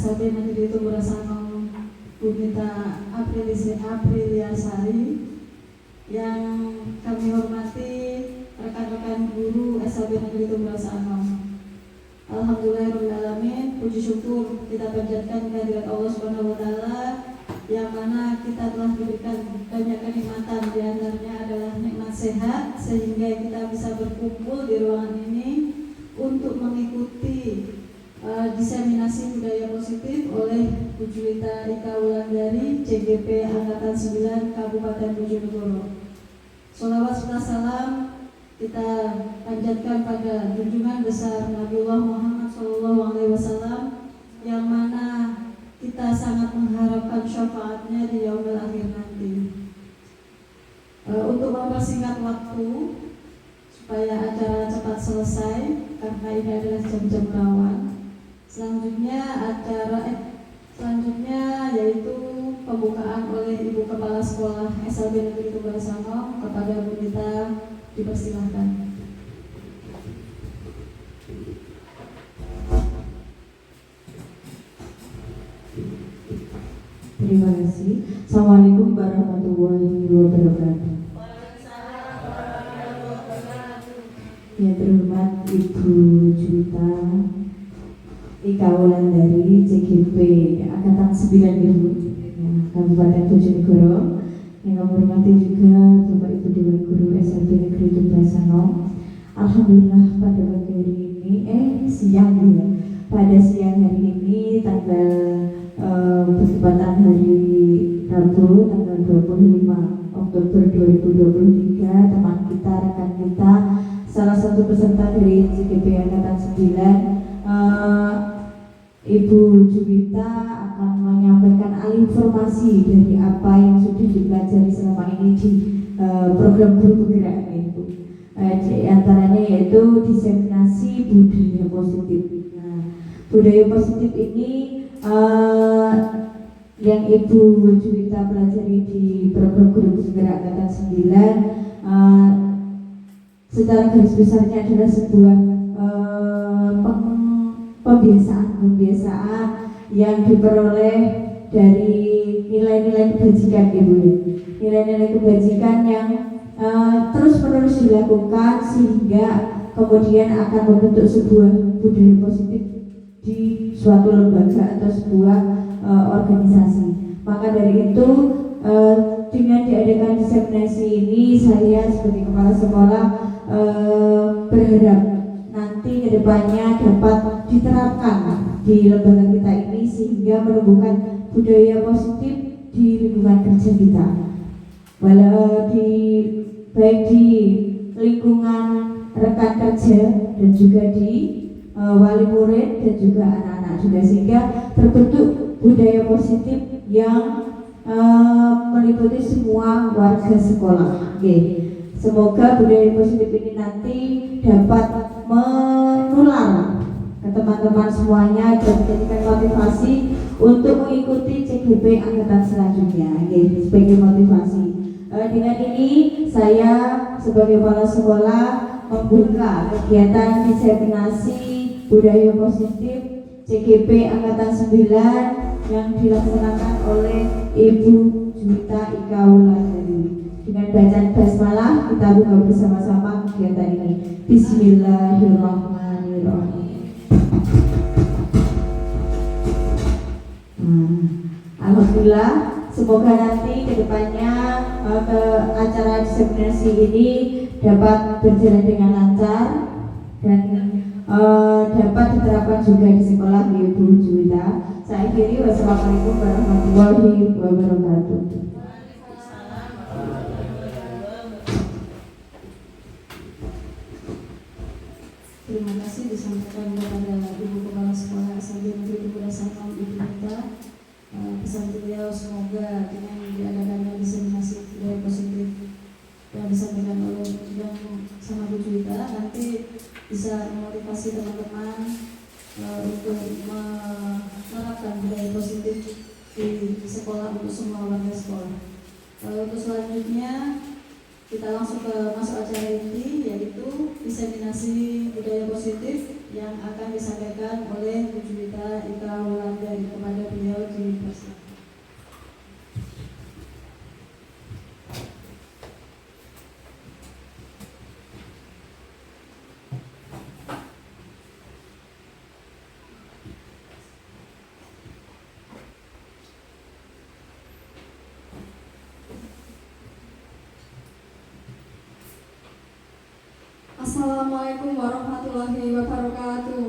SLB Negeri Tumburan Sanong Bumita Apriliasari, yang kami hormati rekan-rekan guru SLB Negeri Tumburan Sanong. Alhamdulillahirrahmanirrahim, puji syukur kita panjatkan kehadirat Allah Subhanahu wa Ta'ala, yang mana kita telah diberikan banyak kenikmatan, di antaranya adalah nikmat sehat, sehingga kita bisa berkumpul di ruangan ini untuk mengikuti diseminasi budaya positif oleh Bu Juwita Ika Wulandari, CGP Angkatan 9 Kabupaten Bojonegoro. Sholawat serta salam kita panjatkan pada junjungan besar Nabiullah Muhammad SAW, yang mana kita sangat mengharapkan syafaatnya di yaumil akhir nanti. Untuk mempersingkat waktu supaya acara cepat selesai, karena ini adalah jam-jam rawan. Selanjutnya yaitu pembukaan oleh Ibu Kepala Sekolah SLB Negeri Tumburan Sanong. Kepada Bu Nita dipersilahkan. Terima kasih. Assalamualaikum warahmatullahi wabarakatuh. Yang terhormat Ibu Juwita Ika Wulandari, CGP Angkatan 9 Ibu Kabupaten Bojonegoro. Yang kami hormati juga Bapak Ibu Dewan Guru SLB Negeri Tumburan Sanong. Alhamdulillah pada pagi hari ini siang ya. Pada siang hari ini tanggal bertepatan hari Rabu tanggal 25 Oktober 2023, teman kita, rekan kita, salah satu peserta dari CGP Angkatan 9, Ibu Juwita akan menyampaikan alih informasi dari apa yang sudah dipelajari selama ini di program guru penggerak itu. Di antaranya yaitu diseminasi budaya positif. Nah, budaya positif ini yang Ibu Juwita pelajari di program guru penggerak Angkatan 9 secara garis besarnya adalah sebuah pembiasaan yang diperoleh dari nilai-nilai kebajikan, Ibu. Nilai-nilai kebajikan yang terus-menerus dilakukan sehingga kemudian akan membentuk sebuah budaya positif di suatu lembaga atau sebuah organisasi. Maka dari itu dengan diadakan diseminasi ini, saya sebagai kepala sekolah berharap nanti kedepannya dapat diterapkan di lembaga kita ini sehingga menumbuhkan budaya positif di lingkungan kerja kita, baik di lingkungan rekan kerja dan juga di wali murid dan juga anak-anak juga, sehingga terbentuk budaya positif yang meliputi semua warga sekolah. Semoga budaya positif ini nanti dapat menular ke teman-teman semuanya dan menjadikan motivasi untuk mengikuti CGP angkatan selanjutnya. Sebagai motivasi. Dengan ini saya sebagai kepala sekolah membuka kegiatan diseminasi budaya positif CGP angkatan 9 yang dilaksanakan oleh Ibu Juwita Ika Wulandari. Dengan bacaan basmalah kita buka bersama-sama kegiatan ini. Bismillahirrahmanirrahim. Alhamdulillah, semoga nanti kedepannya ke acara diseminasi ini dapat berjalan dengan lancar dan dapat diterapkan juga di sekolah Ibu Juwita. Saya akhiri, wassalamualaikum warahmatullahi wabarakatuh. Terima kasih disampaikan kepada Ibu Kepala Sekolah SLB Negeri Tumburan Sanong, Ibu Nita. Pesan beliau semoga dengan diadakannya diseminasi budaya positif yang disampaikan oleh yang sama Bu Juwita nanti bisa memotivasi teman-teman untuk menerapkan budaya positif di sekolah untuk semua warga sekolah. Untuk selanjutnya kita langsung masuk acara inti, yaitu diseminasi budaya positif yang akan disampaikan oleh Bu Juwita Ika Wulandari. Assalamualaikum warahmatullahi wabarakatuh.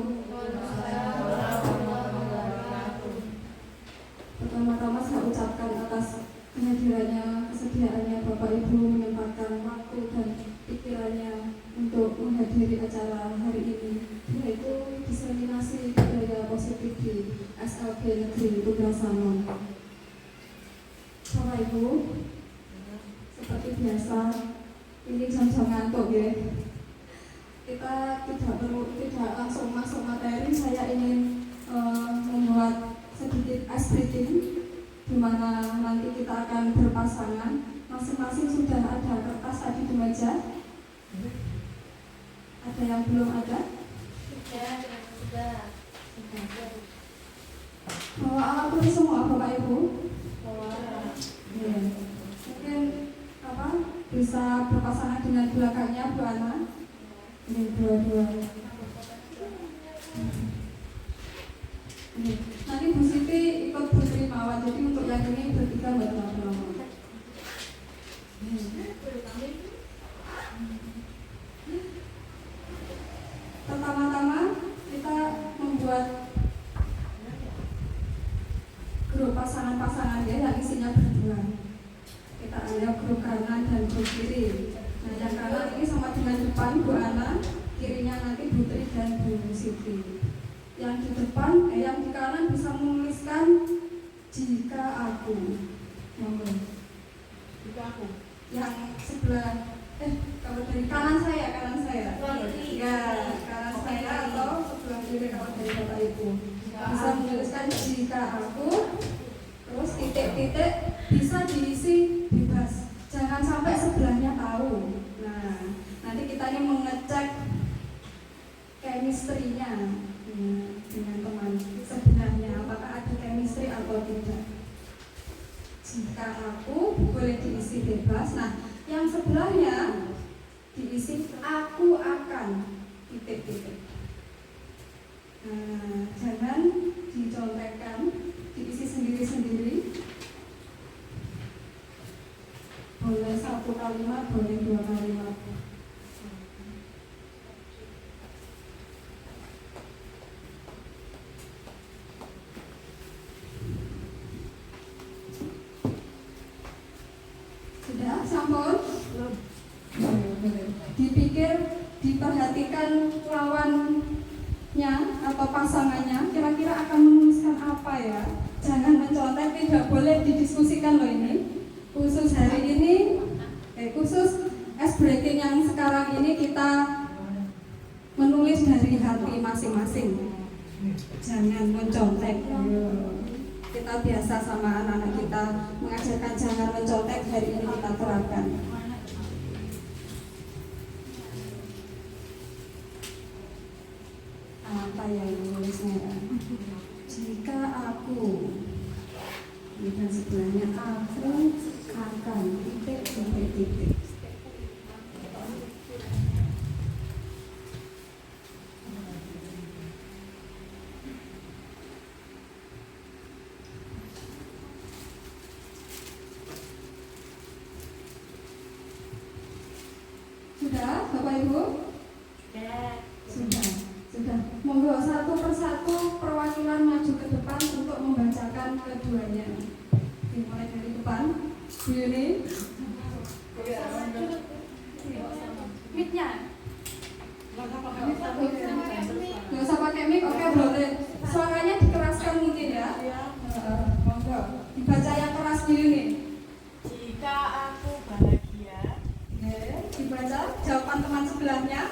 Pertama-tama saya ucapkan atas kehadirannya, kesediaannya Bapak Ibu menyempatkan waktu dan pikirannya untuk menghadiri acara hari ini, yaitu diseminasi budaya positif di SLB Negeri Tugasano. Bapak Ibu, seperti biasa, ini jam-jam ngantuk ya. Kita tidak langsung masuk materi. Saya ingin membuat sedikit ice breaking di mana nanti kita akan berpasangan. Masing-masing sudah ada kertas tadi di meja. Ada yang belum ada? Sudah. Bawa alat tulis semua Bapak Ibu? Ya. Mungkin bisa berpasangan dengan belakangnya Bu Ana. Ini dua-dua. Nanti Bu Siti ikut Bu Trimawan. Jadi untuk yang ini bertiga berlama-lama. Pertama-tama kita membuat grup pasangan-pasangan ya, yang isinya berdua. Kita anggap grup kanan dan grup kiri. Nah, yang kanan ini sama dengan depan Bu Ana, kirinya nanti Bu Tri dan Bu Siti. Yang di depan, yang di kanan bisa menuliskan jika aku. Jika aku. Yang sebelah, kalau dari kanan saya. Ya, kanan saya atau sebelah kiri kalau dari Bapak Ibu. Bisa menuliskan jika aku, terus titik-titik bisa diisi bebas. Jangan sampai sebelahnya tahu. Nah, nanti kita ini mengecek chemistry-nya dengan teman sebelahnya, apakah ada chemistry atau tidak. Jika aku boleh diisi bebas. Nah, yang sebelahnya diisi aku akan titik-titik. Nah, jangan dicontekkan, diisi sendiri-sendiri. Boleh satu kalimat, boleh dua kalimat. Sudah, sampun? Dipikir, diperhatikan lawannya atau pasangannya, kira-kira akan menuliskan apa ya? Jangan mencontek, tidak boleh didiskusikan loh ini. Khusus hari ini, khusus ice breaking yang sekarang ini kita menulis dari hati masing-masing. Jangan mencontek. Kita biasa sama anak-anak kita mengajarkan jangan mencontek, hari ini kita terapkan. Apa yang menulisnya? Jika aku, dan sebelahnya aku akan titik sampai titik. Sudah, Bapak Ibu? Sudah. Monggo satu persatu perwakilan maju ke depan untuk membacakan keduanya. Dimulai dari depan. Bu Yuni. Mic-nya. Nggak usah pakai mic, oke boleh. Suaranya dikeraskan mungkin ya. Monggo. Dibaca yang keras Bu Yuni. Jika aku bahagia. Dibaca jawaban teman sebelahnya.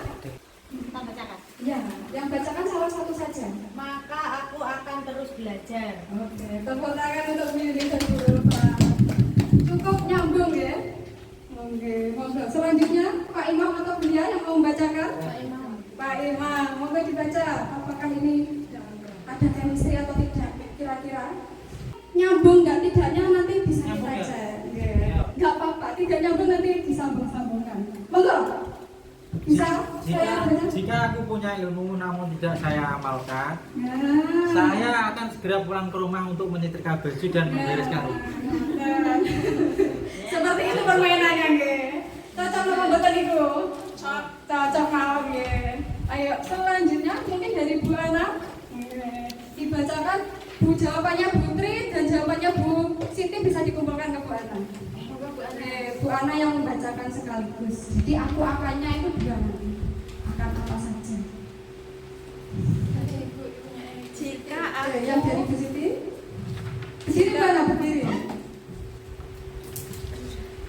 Kita bacakan. Ya, yang bacakan salah satu saja. Maka aku akan terus belajar. Oke, tepuk tangan untuk Bu Yuni dan Bu Ulfa. Cukup nyambung ya. Oke, monggo. Selanjutnya Pak Imam atau Buya yang mau membacakan? Pak Imam, monggo dibaca. Apakah ini ada chemistry atau tidak? Kira-kira nyambung nggak tidaknya nanti bisa kita cek. Nggak apa-apa, tidak nyambung nanti disambung-sambungkan. Monggo. Bisa jika aku punya ilmu namun tidak saya amalkan, saya akan segera pulang ke rumah untuk menyetrika baju dan membereskan rumah. Seperti itu permainannya, nggih. Cocok apa mboten niku? Cocok mawon nggih. Ayo selanjutnya mungkin dari Bu Ana. Dibacakan jawabannya Bu Tri dan jawabannya Bu Siti bisa dikumpulkan ke Bu Ana. Bu Ana yang membacakan sekaligus. Jadi aku akannya itu dua nanti. Akan apa saja? Jika Yang dari Bu Siti. Di sini mana berdiri?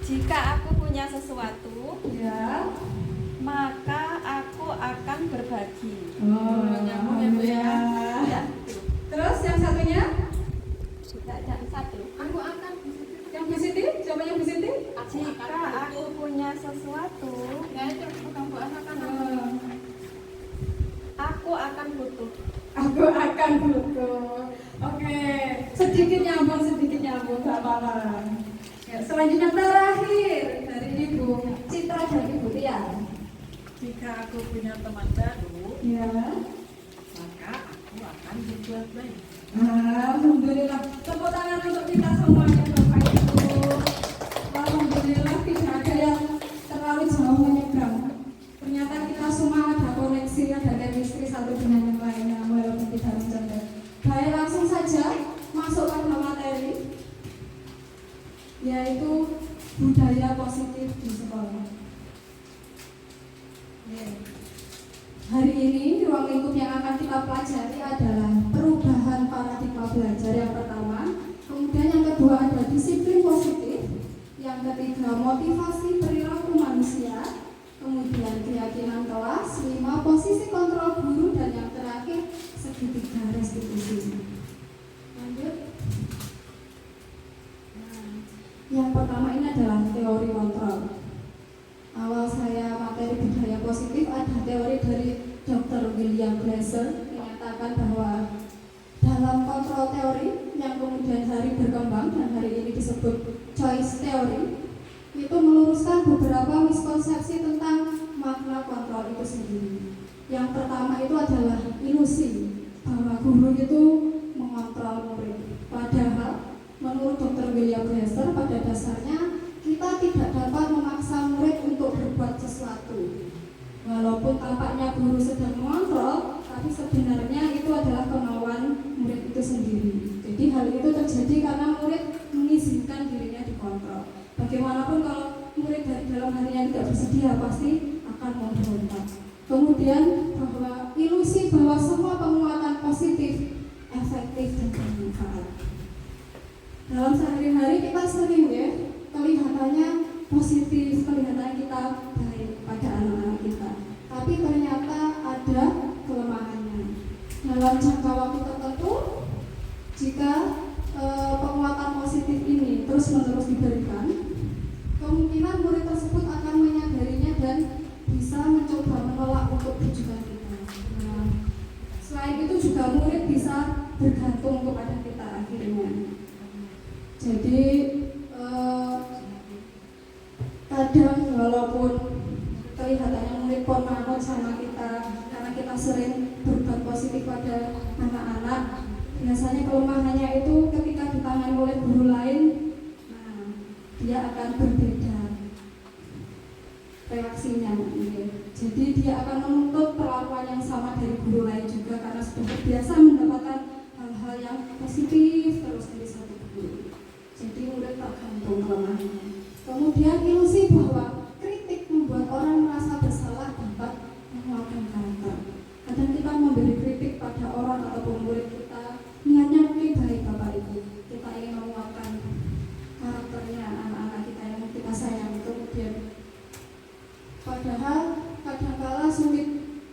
Jika aku punya sesuatu, Ya. maka aku akan berbagi. Oh, nyambung ya Bu ya. Ya. Terus yang satunya? Tidak ada satu. Aku akan. Yang Bu Siti? Jawabannya Bu Siti? Jika aku punya sesuatu, aku akan butuh. Aku akan butuh. Oke, sedikit nyambung, Mbak Mala. Ya, selanjutnya terakhir dari Ibu Citra dan Ibu Tia. Jika aku punya teman baru, Ya. maka aku akan berbuat baik. Alhamdulillah. Tepuk tangan untuk kita semuanya Bapak Ibu. Alhamdulillah tidak ada yang terlalu jauh menyeberang. Ternyata kita semua ada koneksi, ada chemistry satu dengan yang lainnya walaupun tidak bercanda. Baik, langsung saja masuk pada materi, yaitu budaya positif di sekolah. Hari ini ruang lingkup yang akan kita pelajari adalah perubahan paradigma belajar yang pertama, kemudian yang kedua ada disiplin positif, yang ketiga motivasi perilaku manusia, kemudian keyakinan kelas, 5 posisi kontrol guru, dan yang terakhir segitiga restitusi. Lanjut. Yang pertama ini adalah teori kontrol. Awal saya materi budaya positif ada teori dari Dr. William Glasser menyatakan bahwa dalam kontrol teori yang kemudian hari berkembang dan hari ini disebut choice theory, itu meluruskan beberapa miskonsepsi tentang makna kontrol itu sendiri. Yang pertama itu adalah ilusi bahwa guru itu mengontrol murid. Padahal menurut Dr. William Glasser pada dasarnya kita tidak dapat memaksa murid untuk berbuat sesuatu. Walaupun tampaknya guru sedang mengontrol, tapi sebenarnya itu adalah kemauan murid itu sendiri. Jadi hal itu terjadi karena murid mengizinkan dirinya dikontrol. Bagaimanapun kalau murid dari dalam hatinya tidak bersedia, pasti akan memberontak. Kemudian bahwa ilusi bahwa semua penguatan positif efektif dan bermanfaat. Dalam sehari-hari kita sering ya kelihatannya positif, kelihatannya kita baik pada anak-anak kita, tapi ternyata ada kelemahannya. Dalam jangka waktu tertentu, jika penguatan positif ini terus-menerus diberikan, kemungkinan murid tersebut akan menyadarinya dan bisa mencoba menolak untuk tujuan kita. Nah, selain itu juga murid bisa bergantung kepada kita akhirnya. Jadi kadang walaupun kelihatannya murid pormanut sama kita karena kita sering berbuat positif pada anak-anak, biasanya kelemahannya itu ketika ditangani oleh guru lain, nah dia akan berbeda reaksinya. Jadi dia akan menuntut perlakuan yang sama dari guru lain juga karena sudah terbiasa mendapatkan hal-hal yang positif terus dari satu guru. Jadi murid tergantung kelemahannya. Kemudian ilusi bahwa kritik membuat orang merasa bersalah dapat menguatkan karakter. Kadang kita memberi kritik pada orang ataupun murid kita, niatnya mungkin baik Bapak Ibu. Kita ingin menguatkan karakternya anak-anak kita yang kita sayang. Kemudian padahal kadangkala sulit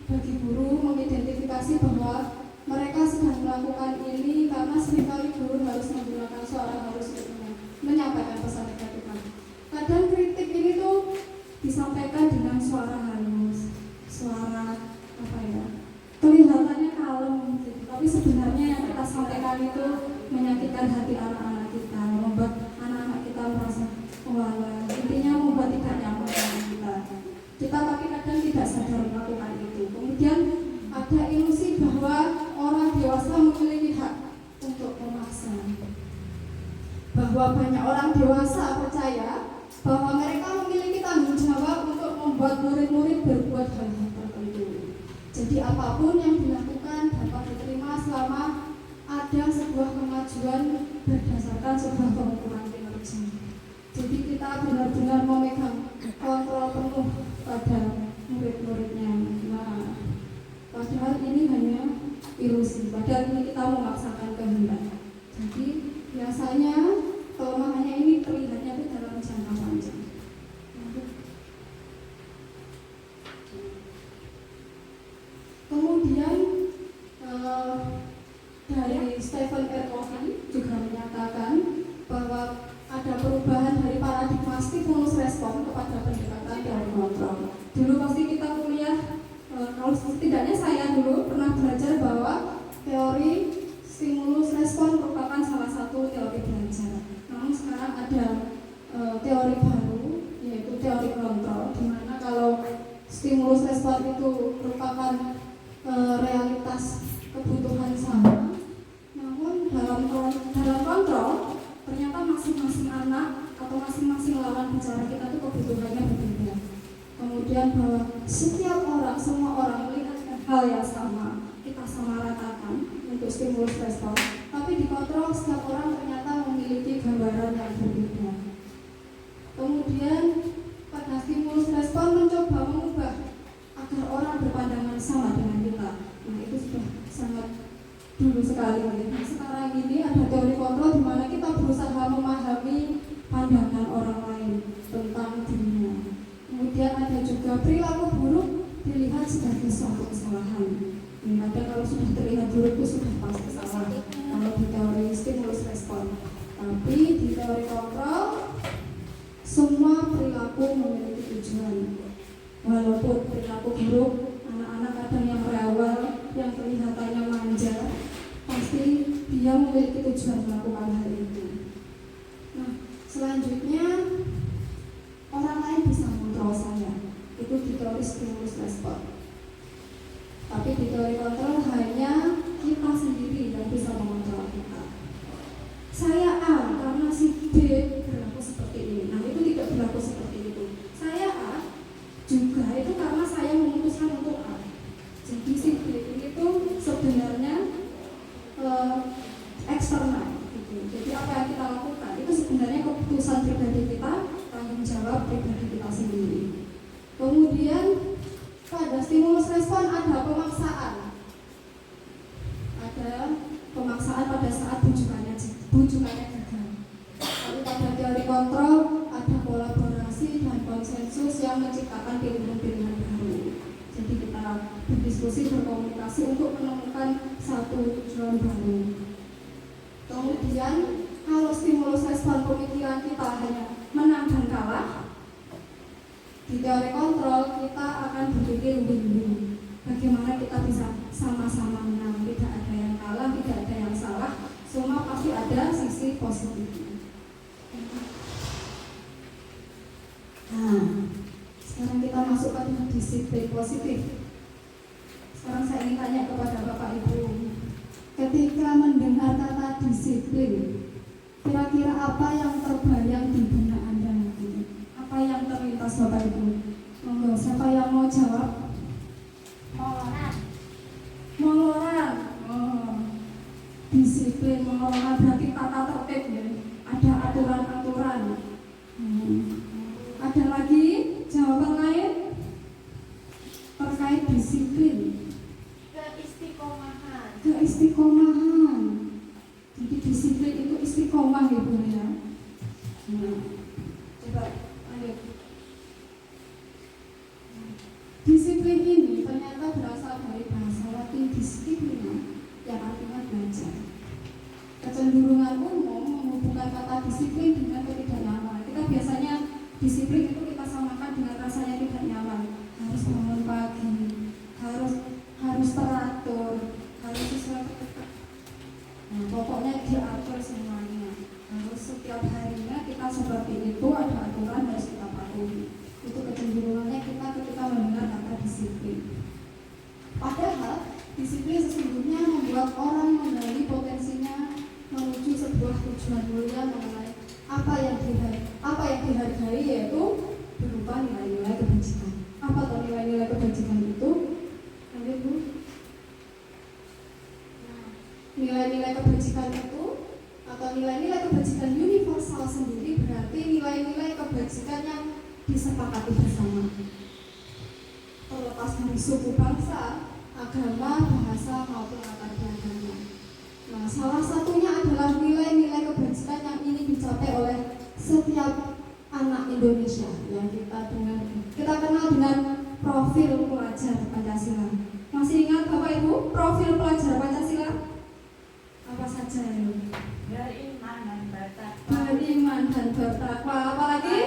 bagi guru mengidentifikasi bahwa mereka sedang melakukan ini karena seringkali guru harus menggunakan suara halus untuk menyampaikan pesan negatif. Kadang kritik ini tuh disampaikan dengan suara halus, suara apa ya, kelihatannya kalem gitu. Tapi sebenarnya yang kita sampaikan itu menyakitkan hati anak-anak kita, membuat anak-anak kita merasa walah, intinya membuat tidak nyaman dengan kita. Kita tapi kadang tidak sadar melakukan itu. Kemudian ada ilusi bahwa orang dewasa memiliki hak untuk memaksa. Bahwa banyak orang dewasa percaya bahwa mereka memiliki tanggung jawab untuk membuat murid-murid berbuat hal-hal tertentu. Jadi apapun yang dilakukan dapat diterima selama ada sebuah kemajuan berdasarkan sebuah pengukuran kinerja. Jadi kita benar-benar memegang kontrol penuh pada murid-muridnya. Nah, padahal ini hanya ilusi, padahal ini kita memaksakan kehendak. Jadi biasanya kelemahannya ini terlihatnya itu dalam jangka panjang. Kemudian dari Stephen R. Covey juga menyatakan bahwa ada perubahan dari paradigma stimulus respon kepada pendekatan teori kontrol. Dulu pasti kita kuliah, kalau setidaknya saya dulu pernah belajar bahwa teori stimulus respon merupakan salah satu teori belajar. Namun sekarang ada teori baru, yaitu teori kontrol, di mana kalau stimulus respon itu merupakan realitas kebutuhan sama, namun dalam kontrol ternyata masing-masing anak atau masing-masing lawan bicara kita itu kebutuhannya berbeda. Kemudian bahwa setiap orang, semua orang melihat hal yang sama, kita sama ratakan untuk stimulus respon, tapi di kontrol setiap orang ternyata memiliki gambaran yang berbeda. Kemudian pada stimulus respon mencoba mengubah agar orang berpandangan sama dengan kita. Nah, itu sudah sangat dulu sekali. Nah, sekarang ini ada teori kontrol di mana kita berusaha memahami pandangan orang lain tentang dunia. Kemudian ada juga perilaku buruk dilihat sebagai suatu kesalahan. Ada kalau sudah terlihat buruk itu sudah pasti salah. Kalau di teori stimulus respon, tapi di teori kontrol semua perilaku memiliki tujuan. Walaupun perilaku buruk, anak-anak kadang yang rewel, yang kelihatannya manja, pasti dia memiliki tujuan melakukan hal itu. Nah, selanjutnya orang lain bisa mengontrol saya. Itu di teori stimulus respon. Tapi di teori kontrol hanya kita sendiri yang bisa mengontrol kita. Saya A karena si B berlaku seperti ini. Nah, itu tidak berlaku seperti itu. Saya A juga itu karena saya memutuskan untuk A. Jadi si B itu sebenarnya eksternal gitu. Jadi apa yang kita lakukan itu sebenarnya keputusan pribadi kita, tanggung jawab pribadi kita sendiri. Kemudian pada stimulus respon ada pemaksaan. Ada pemaksaan pada saat bujukannya gagal. Tapi pada teori kontrol ada kolaborasi dan konsensus yang menciptakan pilihan-pilihan baru. Jadi kita berdiskusi, berkomunikasi untuk menemukan satu tujuan baru. Kemudian kalau stimulus respon pemikiran kita hanya menang dan kalah, di teori kontrol kita akan berpikir win-win. Bagaimana kita bisa sama-sama menang, tidak ada yang kalah, tidak ada yang salah, semua pasti ada sisi positifnya. Nah, sekarang kita masuk pada disiplin positif. Sekarang saya ingin tanya kepada Bapak Ibu, ketika mendengar kata disiplin, kira-kira apa yang terbayang di benak Anda nanti? Apa yang terlintas Bapak Ibu? Monggo, siapa yang mau jawab? Mengelola. Oh, disiplin mengelola berarti tata tertib ya. Ada aturan-aturan. Ada lagi jawaban lain terkait disiplin? Keistiqomahan. Jadi disiplin itu istiqomah ya Bu ya. Coba lanjut. Disiplin ini ternyata berasal dari bahasa Latin disiplina yang artinya belajar. Kecenderungan umum menghubungkan kata disiplin dengan ketidaknyamanan. Kita biasanya disiplin itu kita samakan dengan rasanya tidak nyaman. Harus bangun pagi, harus teratur, harus sesuai ketentuan. Nah, pokoknya diatur semuanya. Harus setiap harinya kita seperti itu, ada aturan harus kita patuhi. Itu kecenderungannya kita ketika mendengar kata disiplin. Padahal disiplin sesungguhnya membuat orang menggali potensinya menuju sebuah tujuan mulia mengenai apa yang dihargai, yaitu berupa nilai-nilai kebajikan. Apa tuh nilai-nilai kebajikan itu? Lanjut Bu. Nilai-nilai kebajikan itu atau nilai-nilai kebajikan universal sendiri berarti nilai-nilai kebajikan yang disepakati bersama, terlepas dari suku, bangsa, agama, bahasa maupun latar belakang. Nah, salah satunya adalah nilai-nilai kebajikan yang ingin dicapai oleh setiap anak Indonesia yang kita kenal dengan profil pelajar Pancasila. Masih ingat Bapak Ibu profil pelajar Pancasila? Apa saja ya? Beriman dan bertakwa. Beriman dan bertakwa. Apalagi?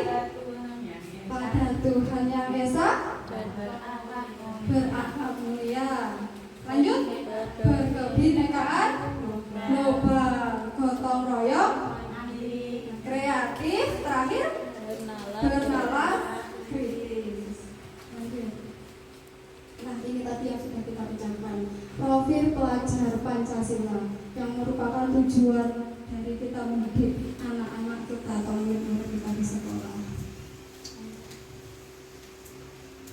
Pada Tuhan yang Esa Dan berakhlak mulia. berakhlak mulia. Lanjut, berkebinekaan global, gotong royong, kreatif, terakhir bernalar kritis. Lanjut. Nah, ini tadi yang sudah kita ucapkan, profil pelajar Pancasila yang merupakan tujuan dari kita mendidik anak-anak kita atau murid-murid kita di sekolah.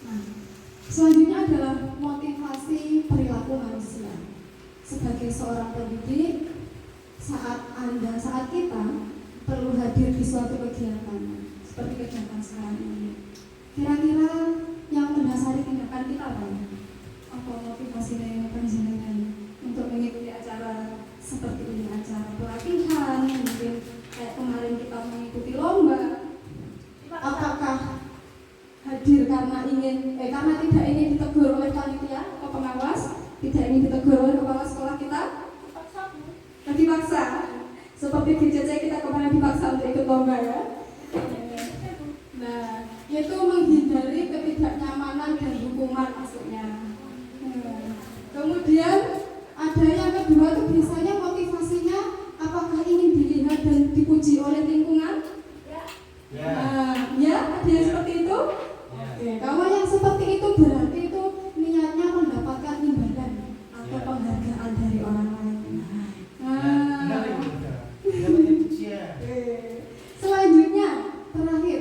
Nah, selanjutnya adalah motivasi perilaku manusia. Sebagai seorang pendidik, saat kita perlu hadir di suatu kegiatan seperti kegiatan sekarang ini. Kira-kira yang mendasari tindakan kita apa? Apa motivasi dari panjenengan untuk mengikuti acara seperti ini, acara pelatihan, mungkin kayak kemarin kita mengikuti lomba. Apakah hadir karena karena tidak ingin ditegur oleh panitia atau pengawas, tidak ingin ditegur oleh kepala sekolah kita? Dipaksa. Seperti di JC kita kemarin dipaksa untuk ikut lomba ya. Nah, yaitu menghindari ketidaknyamanan dan hukuman maksudnya. Kemudian ada yang kedua itu biasanya motivasinya apakah ingin dilihat dan dipuji oleh lingkungan? Ya, ada yang seperti itu. Oke, kalau yang seperti itu berarti itu niatnya mendapatkan imbalan atau penghargaan dari orang lain. Selanjutnya, terakhir,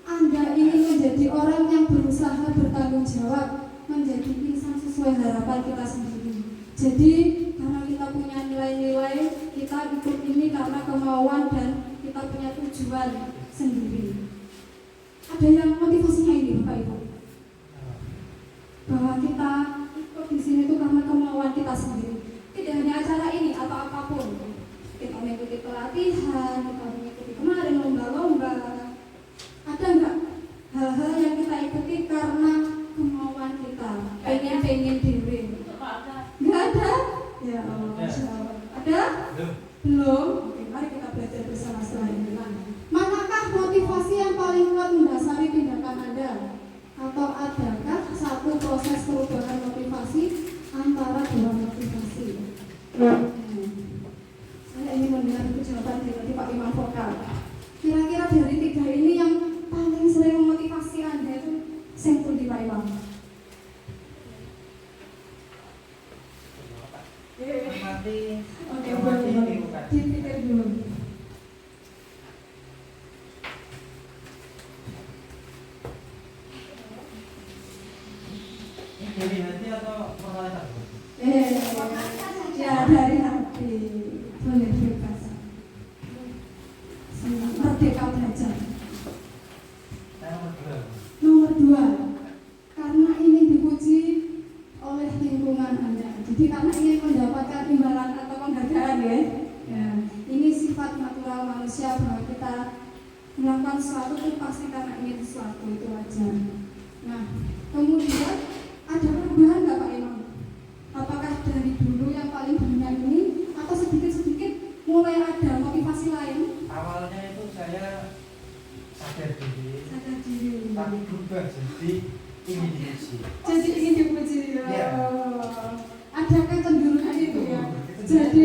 Anda ingin menjadi orang yang berusaha bertanggung jawab, menjadi insan sesuai harapan kita sendiri. Jadi, karena kita punya nilai-nilai, kita ikut ini karena kemauan dan kita punya tujuan sendiri. Ada yang motivasinya ini, Bapak Ibu, bahwa kita ikut di sini itu karena kemauan kita sendiri. Tidak hanya acara ini atau apapun. Kita mengikuti pelatihan, kita mengikuti kemarin lomba-lomba. Ada enggak hal-hal yang kita ikuti karena kemauan kita, pengen diri? Enggak ada? Ya Allah, ada? Belum? Oke, mari kita belajar bersama setelah ini. Manakah motivasi yang paling kuat mendasari tindakan Anda? Atau adakah satu proses perubahan motivasi antara dua motivasi? Saya ingin mendengar jawaban dari Pak Imam Vokal. Kira-kira dari tiga ini yang paling sering memotivasi Anda itu sampul di Pak Imam. Oke, boleh. Dipikir dulu. Dari hati atau formalitas? Ya dari hati. Boleh bebas. Merdeka belajar. Nomor dua, karena ingin dipuji oleh lingkungan Anda. Jadi karena ingin mendapatkan imbalan atau penghargaan ya. Ini sifat natural manusia bahwa kita melakukan sesuatu itu pasti karena ingin sesuatu, itu wajar. Nah, kemudian ada perubahan nggak Pak Imam? Apakah dari dulu yang paling banyak ini atau sedikit-sedikit mulai ada motivasi lain? Awalnya itu saya sadar diri, tapi berubah jadi ingin dipuji. Jadi ingin dipuji. Ya. Ada kecenderungan itu ya. Jadi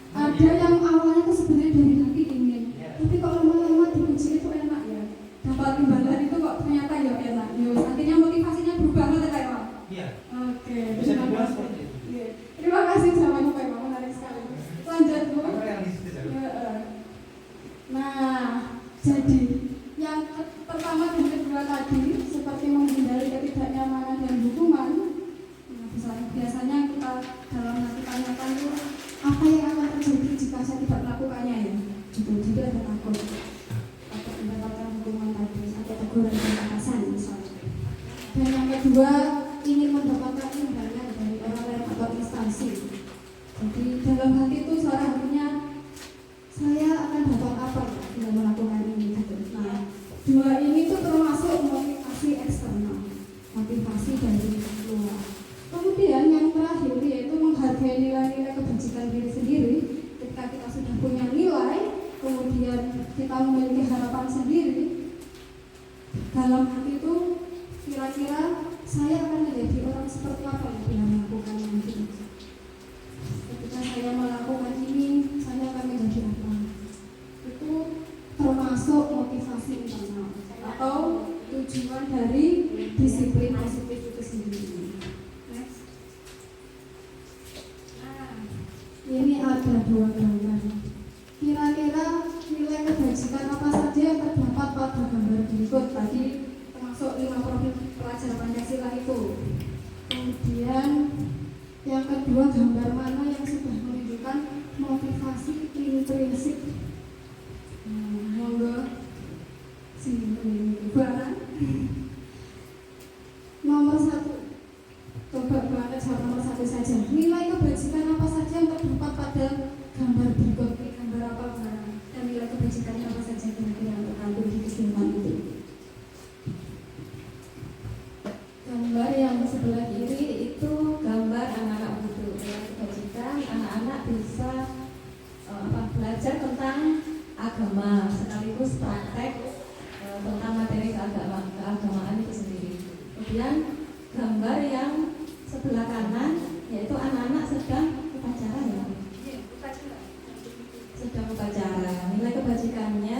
ada yang awalnya itu sebenarnya dari hati ingin, tapi kalau lama-lama dipuji itu enak ya. Dapat imbalan itu kok ternyata ya enak. Artinya motivasinya berubah nggak Pak Imam? Iya. Oke. Bisa Terima dibilang kasih. seperti itu. Iya. Terima kasih jawabannya Pak Imam, menarik sekali. Lanjut Bu. Apa yang di situ? Nah, jadi yang pertama dan kedua tadi seperti ada takut mendapatkan hukuman tadi atau teguran dan atasan misalnya. Dan yang kedua, ingin mendapatkan imbalan dari orang lain atau instansi. Jadi dalam hati itu suara hatinya, saya akan dapat apa dengan melakukan ini gitu. Nah, dua ini tuh termasuk motivasi eksternal, motivasi dari luar. Kemudian yang terakhir yaitu menghargai nilai-nilai kebajikan diri sendiri. Ketika kita sudah punya nilai, kemudian kita memiliki harapan sendiri dalam hati itu, kira-kira saya akan menjadi orang seperti apa yang dengan melakukan nanti. Ketika saya melakukan ini, saya akan menjadi apa? Itu termasuk motivasi internal atau tujuan dari disiplin positif itu sendiri. Next. Ini ada dua gambar. Kira-kira nilai kebajikan apa saja yang terdapat pada gambar berikut tadi, termasuk 5 profil pelajar Pancasila itu. Kemudian yang kedua, gambar mana yang sudah menunjukkan motivasi intrinsik. Monggo sini barang. Nomor 1. Coba banget jawab nomor 1 saja. Nilai kebajikan apa saja yang terdapat pada gambar berikut? Ini gambar apa barang? Dan nilai kebajikannya apa saja kira-kira yang terkandung di kesimpulan itu? Gambar yang sebelah kiri itu gambar anak-anak butuh. Nilai kebajikan anak-anak bisa belajar tentang agama sekaligus praktek tentang materi keagamaan itu sendiri. Kemudian gambar yang sebelah kanan yaitu anak-anak sedang upacara ya. Sedang upacara. Nilai kebajikannya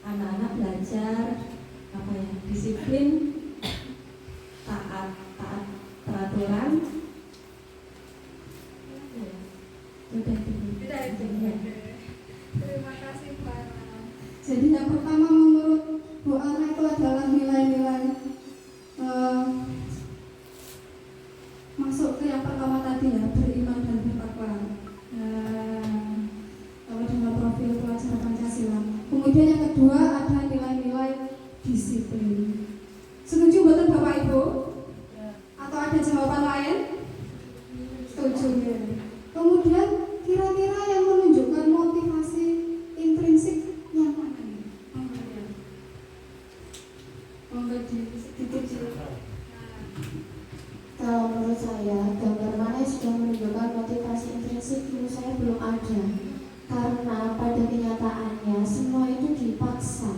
anak-anak belajar disiplin, taat peraturan. Terima kasih Mbak. Jadi yang pertama menurut Bu Ana itu adalah nilai-nilai masuk ke yang pertama tadi ya, beriman dan bertakwa. Kalau dengan profil pelajar Pancasila. Kemudian yang kedua ada nilai-nilai disiplin. Setuju betul Bapak Ibu? Atau ada jawaban lain? Setuju ya. Kemudian kira-kira yang menunjukkan motivasi intrinsik yang mana nih? Kalau menurut saya, gambar mana yang sudah menunjukkan motivasi intrinsik menurut saya belum ada. Karena pada kenyataannya semua itu dipaksa.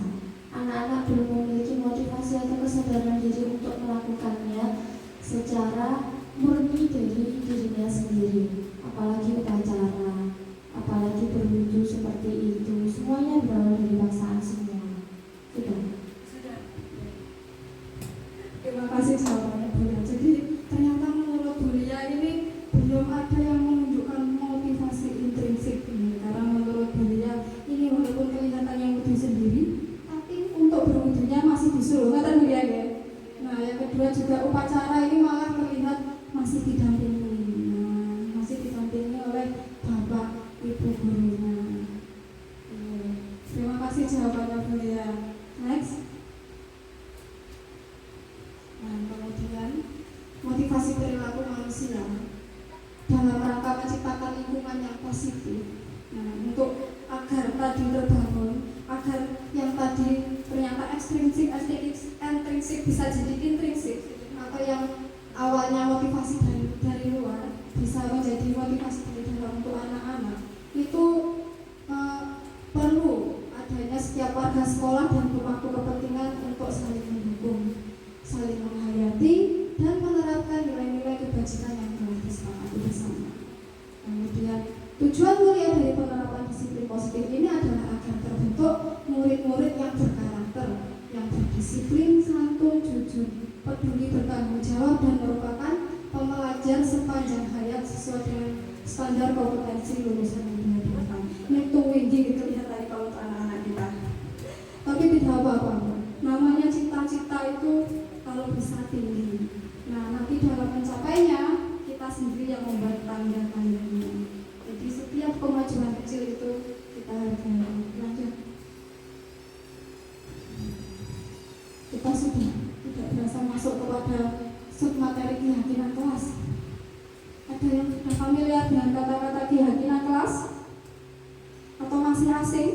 Anak-anak belum memiliki motivasi atau kesadaran diri untuk melakukannya secara murni dari dirinya sendiri. Apalagi upacara, apalagi berwudu seperti itu, semuanya berawal dari paksaan semua. Sudah. Terima kasih jawabannya Bu Lia. Jadi ternyata menurut Bu Lia ini belum ada yang menunjukkan motivasi intrinsik ini. Karena menurut Bu Lia ini walaupun kelihatannya wudu sendiri, tapi untuk berwudunya masih disuruh. Nggak Bu Lia ya? Nah yang kedua juga upacara ini malah terlihat masih didampingi. Masih didampingi oleh Bapak Ibu gurunya. Terima kasih jawabannya Bu Lia. Next. Nah, kemudian motivasi perilaku manusia dalam rangka menciptakan lingkungan yang positif. Nah, untuk agar tadi terbangun, agar yang tadi ternyata ekstrinsik bisa jadi intrinsik, atau yang awalnya motivasi dari luar bisa menjadi motivasi dari dalam untuk anak-anak. Itu perlu adanya setiap warga sekolah dan pemangku kepentingan untuk saling mendukung, saling menghayati dan menerapkan nilai-nilai kebajikan yang telah disepakati bersama. Kemudian tujuan mulia dari penerapan disiplin positif ini adalah agar terbentuk murid-murid yang berkarakter, yang berdisiplin, santun, jujur, peduli, bertanggung jawab dan merupakan pembelajar sepanjang hayat sesuai dengan standar kompetensi lulusan yang dihadapan. Ini tinggi gitu lihat tadi kalau untuk anak-anak kita. Tapi tidak apa-apa. Namanya cita-cita itu kalau bisa tinggi. Nah, nanti dalam mencapainya kita sendiri yang membuat tanda-tandanya. Jadi setiap kemajuan kecil itu kita hargai. Lanjut. masih asing?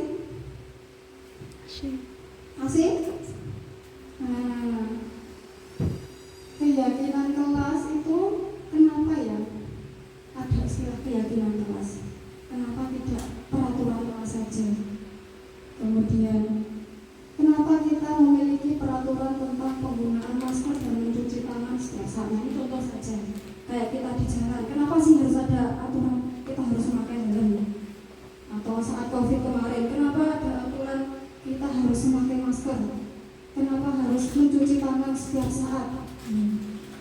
Asing? Nah, keyakinan kelas itu kenapa ya? Ada istilah keyakinan kelas. Kenapa tidak peraturan kelas saja? Kemudian, kenapa kita memiliki peraturan tentang penggunaan masker dan mencuci tangan setiap saat? Ini contoh saja. Kayak kita di jalan, kenapa sih harus ada aturan kita harus memakai helm? Atau saat COVID kemarin, kenapa ada aturan kita harus memakai masker? Kenapa harus mencuci tangan setiap saat?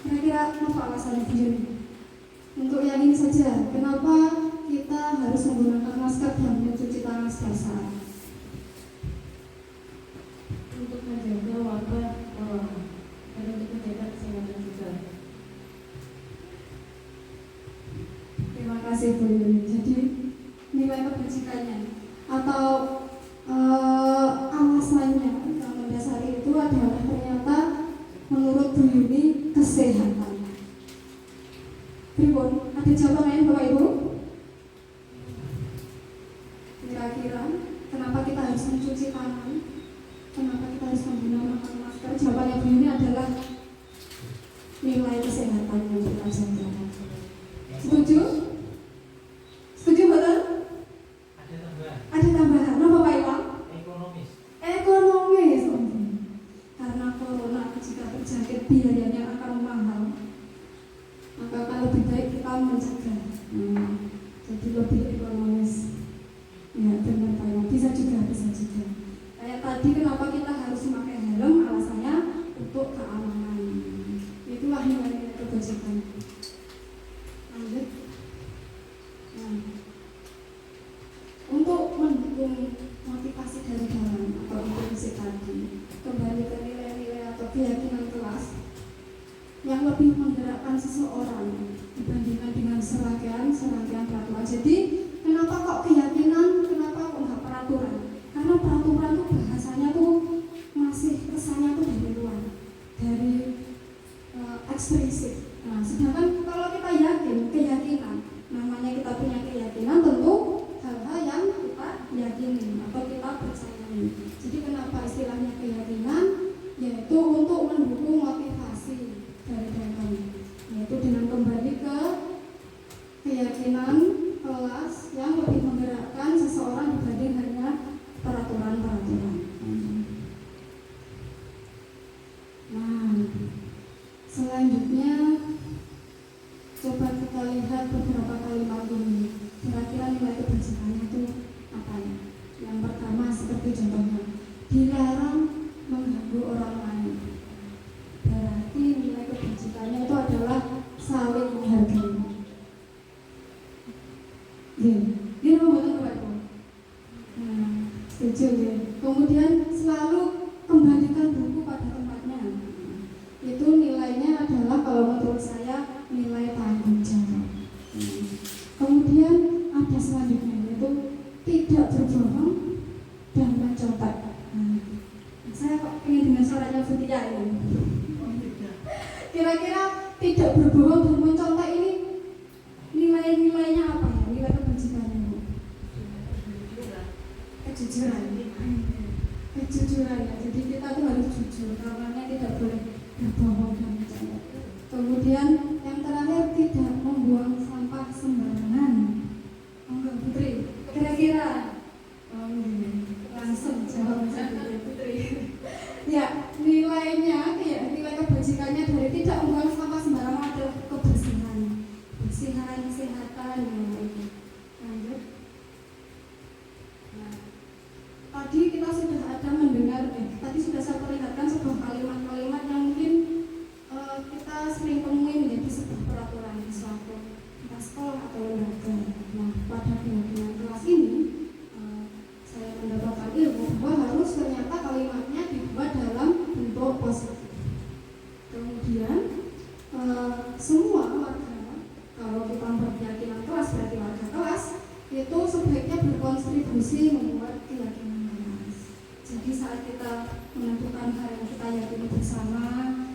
Kira-kira apa alasannya begini? Untuk yang ini saja, kenapa kita harus menggunakan masker dan mencuci tangan setiap saat? Untuk menjaga wabah corona dan untuk menjaga kesehatan juga. Terima kasih Bu Yuni. Jadi nilai kebajikannya atau alasannya yang mendasari itu adalah ternyata menurut Bu Yuni kesehatan. Pribon, ada jawaban lain Bapak Ibu? Kira-kira kenapa kita harus mencuci tangan? Kenapa kita harus menggunakan masker? Jawabannya Bu Yuni adalah nilai kesehatan yang kita jaga. Setuju? Setuju betul? Ada tambahan. Ada tambahan, apa Pak Iwan? Ekonomis. Ekonomis. Karena corona jika terjangkit biayanya akan mahal, maka akan lebih baik kita mencegah. Jadi lebih ekonomis. Ya benar Pak Iwan. Bisa juga. Kayak tadi kenapa kita harus memakai helm? Alasannya untuk keamanan. Itulah nilai kebajikan. Lanjut. Nah, untuk mendukung motivasi dari dalam atau intuisi tadi, kembali ke nilai-nilai atau keyakinan kelas yang lebih menggerakkan seseorang dibandingkan dengan serangkaian peraturan. Jadi kenapa kok keyakinan, kenapa kok nggak peraturan? Karena peraturan tuh bahasanya tuh masih kesannya tuh dari luar, dari eksplisit. Nah, sedangkan kalau kita yakin, keyakinan, namanya kita punya keyakinan, tentu hal-hal yang kita yakini atau kita percayai. Jadi kenapa istilahnya keyakinan? Yaitu untuk mendukung motivasi dari dalam, yaitu dengan kembali ke keyakinan kelas yang lebih menggerakkan seseorang dibanding hanya peraturan-peraturan. Nah, selanjutnya coba kita lihat beberapa kalimat ini. Kira-kira nilai kebajikannya itu apa ya? Yang pertama seperti contohnya, dilarang mengganggu orang lain. Berarti nilai kebajikannya itu adalah saling menghargai. Ini membuatkan kebaikan. Nah, setuju ya. Kemudian selalu kembalikan buku pada tempatnya. Itu nilainya adalah kalau menurut saya nilai tanggung jawab. Kemudian ada selanjutnya yaitu tidak berbohong dan mencontek. Saya kok ingin dengar suaranya Bu Tia ini. Kira-kira tidak berbohong dan mencontek ini nilai-nilainya apa ya? Nilai kebajikannya Bu? Kejujuran ya. Jadi kita tuh harus jujur, karena tidak boleh berbohong dan mencontek. Kemudian yang terakhir tidak membuang sampah sembarangan. Enggak Putri, kira-kira langsung jawab saja Putri. Ya, nilainya ya, nilai kebajikannya dari tidak membuang sampah sembarangan adalah kebersihan, kesehatan, lanjut. Nah, tadi kita sudah ada mendengar, tadi sudah saya perlihatkan sebuah kalimat-kalimat yang mungkin kita sering temui menjadi sebuah peraturan di suatu sekolah atau lembaga. Nah, pada keyakinan kelas ini saya mendapatkan ilmu bahwa harus ternyata kalimatnya dibuat dalam bentuk positif. Kemudian semua warga, kalau kita berkeyakinan kelas berarti warga kelas, itu sebaiknya berkontribusi membuat keyakinan kelas. Jadi saat kita menentukan hal yang kita yakini bersama,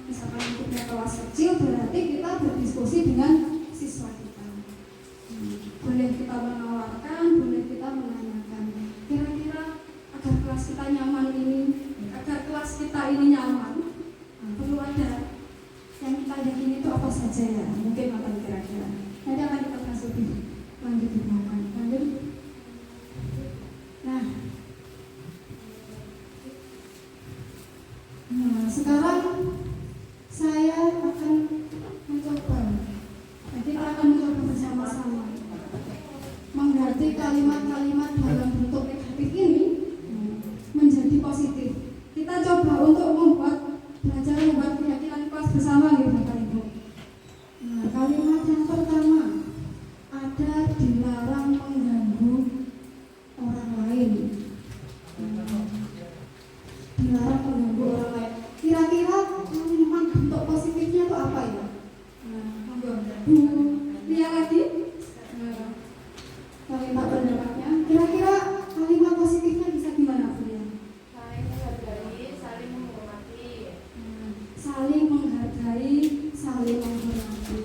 misalkan untuknya kelas kecil, berarti kita berdiskusi dengan siswa kita. Boleh kita menawarkan, boleh kita menanyakan. kelas kita nyaman ini, agar kelas kita ini nyaman, perlu ada yang kita yakini itu apa saja ya, mungkin akan kira-kira. Nanti akan kita bahas lebih lanjut di belakang. Lanjut. Nah, sekarang saya akan mencoba. Jadi kita akan mencoba bersama-sama mengganti kalimat-kalimat dalam bentuk negatif ini menjadi positif. Kita coba untuk belajar membuat keyakinan kelas bersama gitu Bapak Ibu. Nah, kalimat yang pertama ada dilarang mengganggu orang lain. Dilarang mengganggu orang lain. Kira-kira kalimat bentuk positifnya itu apa ya? Monggo Bu Lia lagi. Kalimat pendapatnya. Kira-kira kalimat positifnya bisa gimana Bu Lia? Saling menghargai, saling menghormati. Saling menghargai, saling menghormati.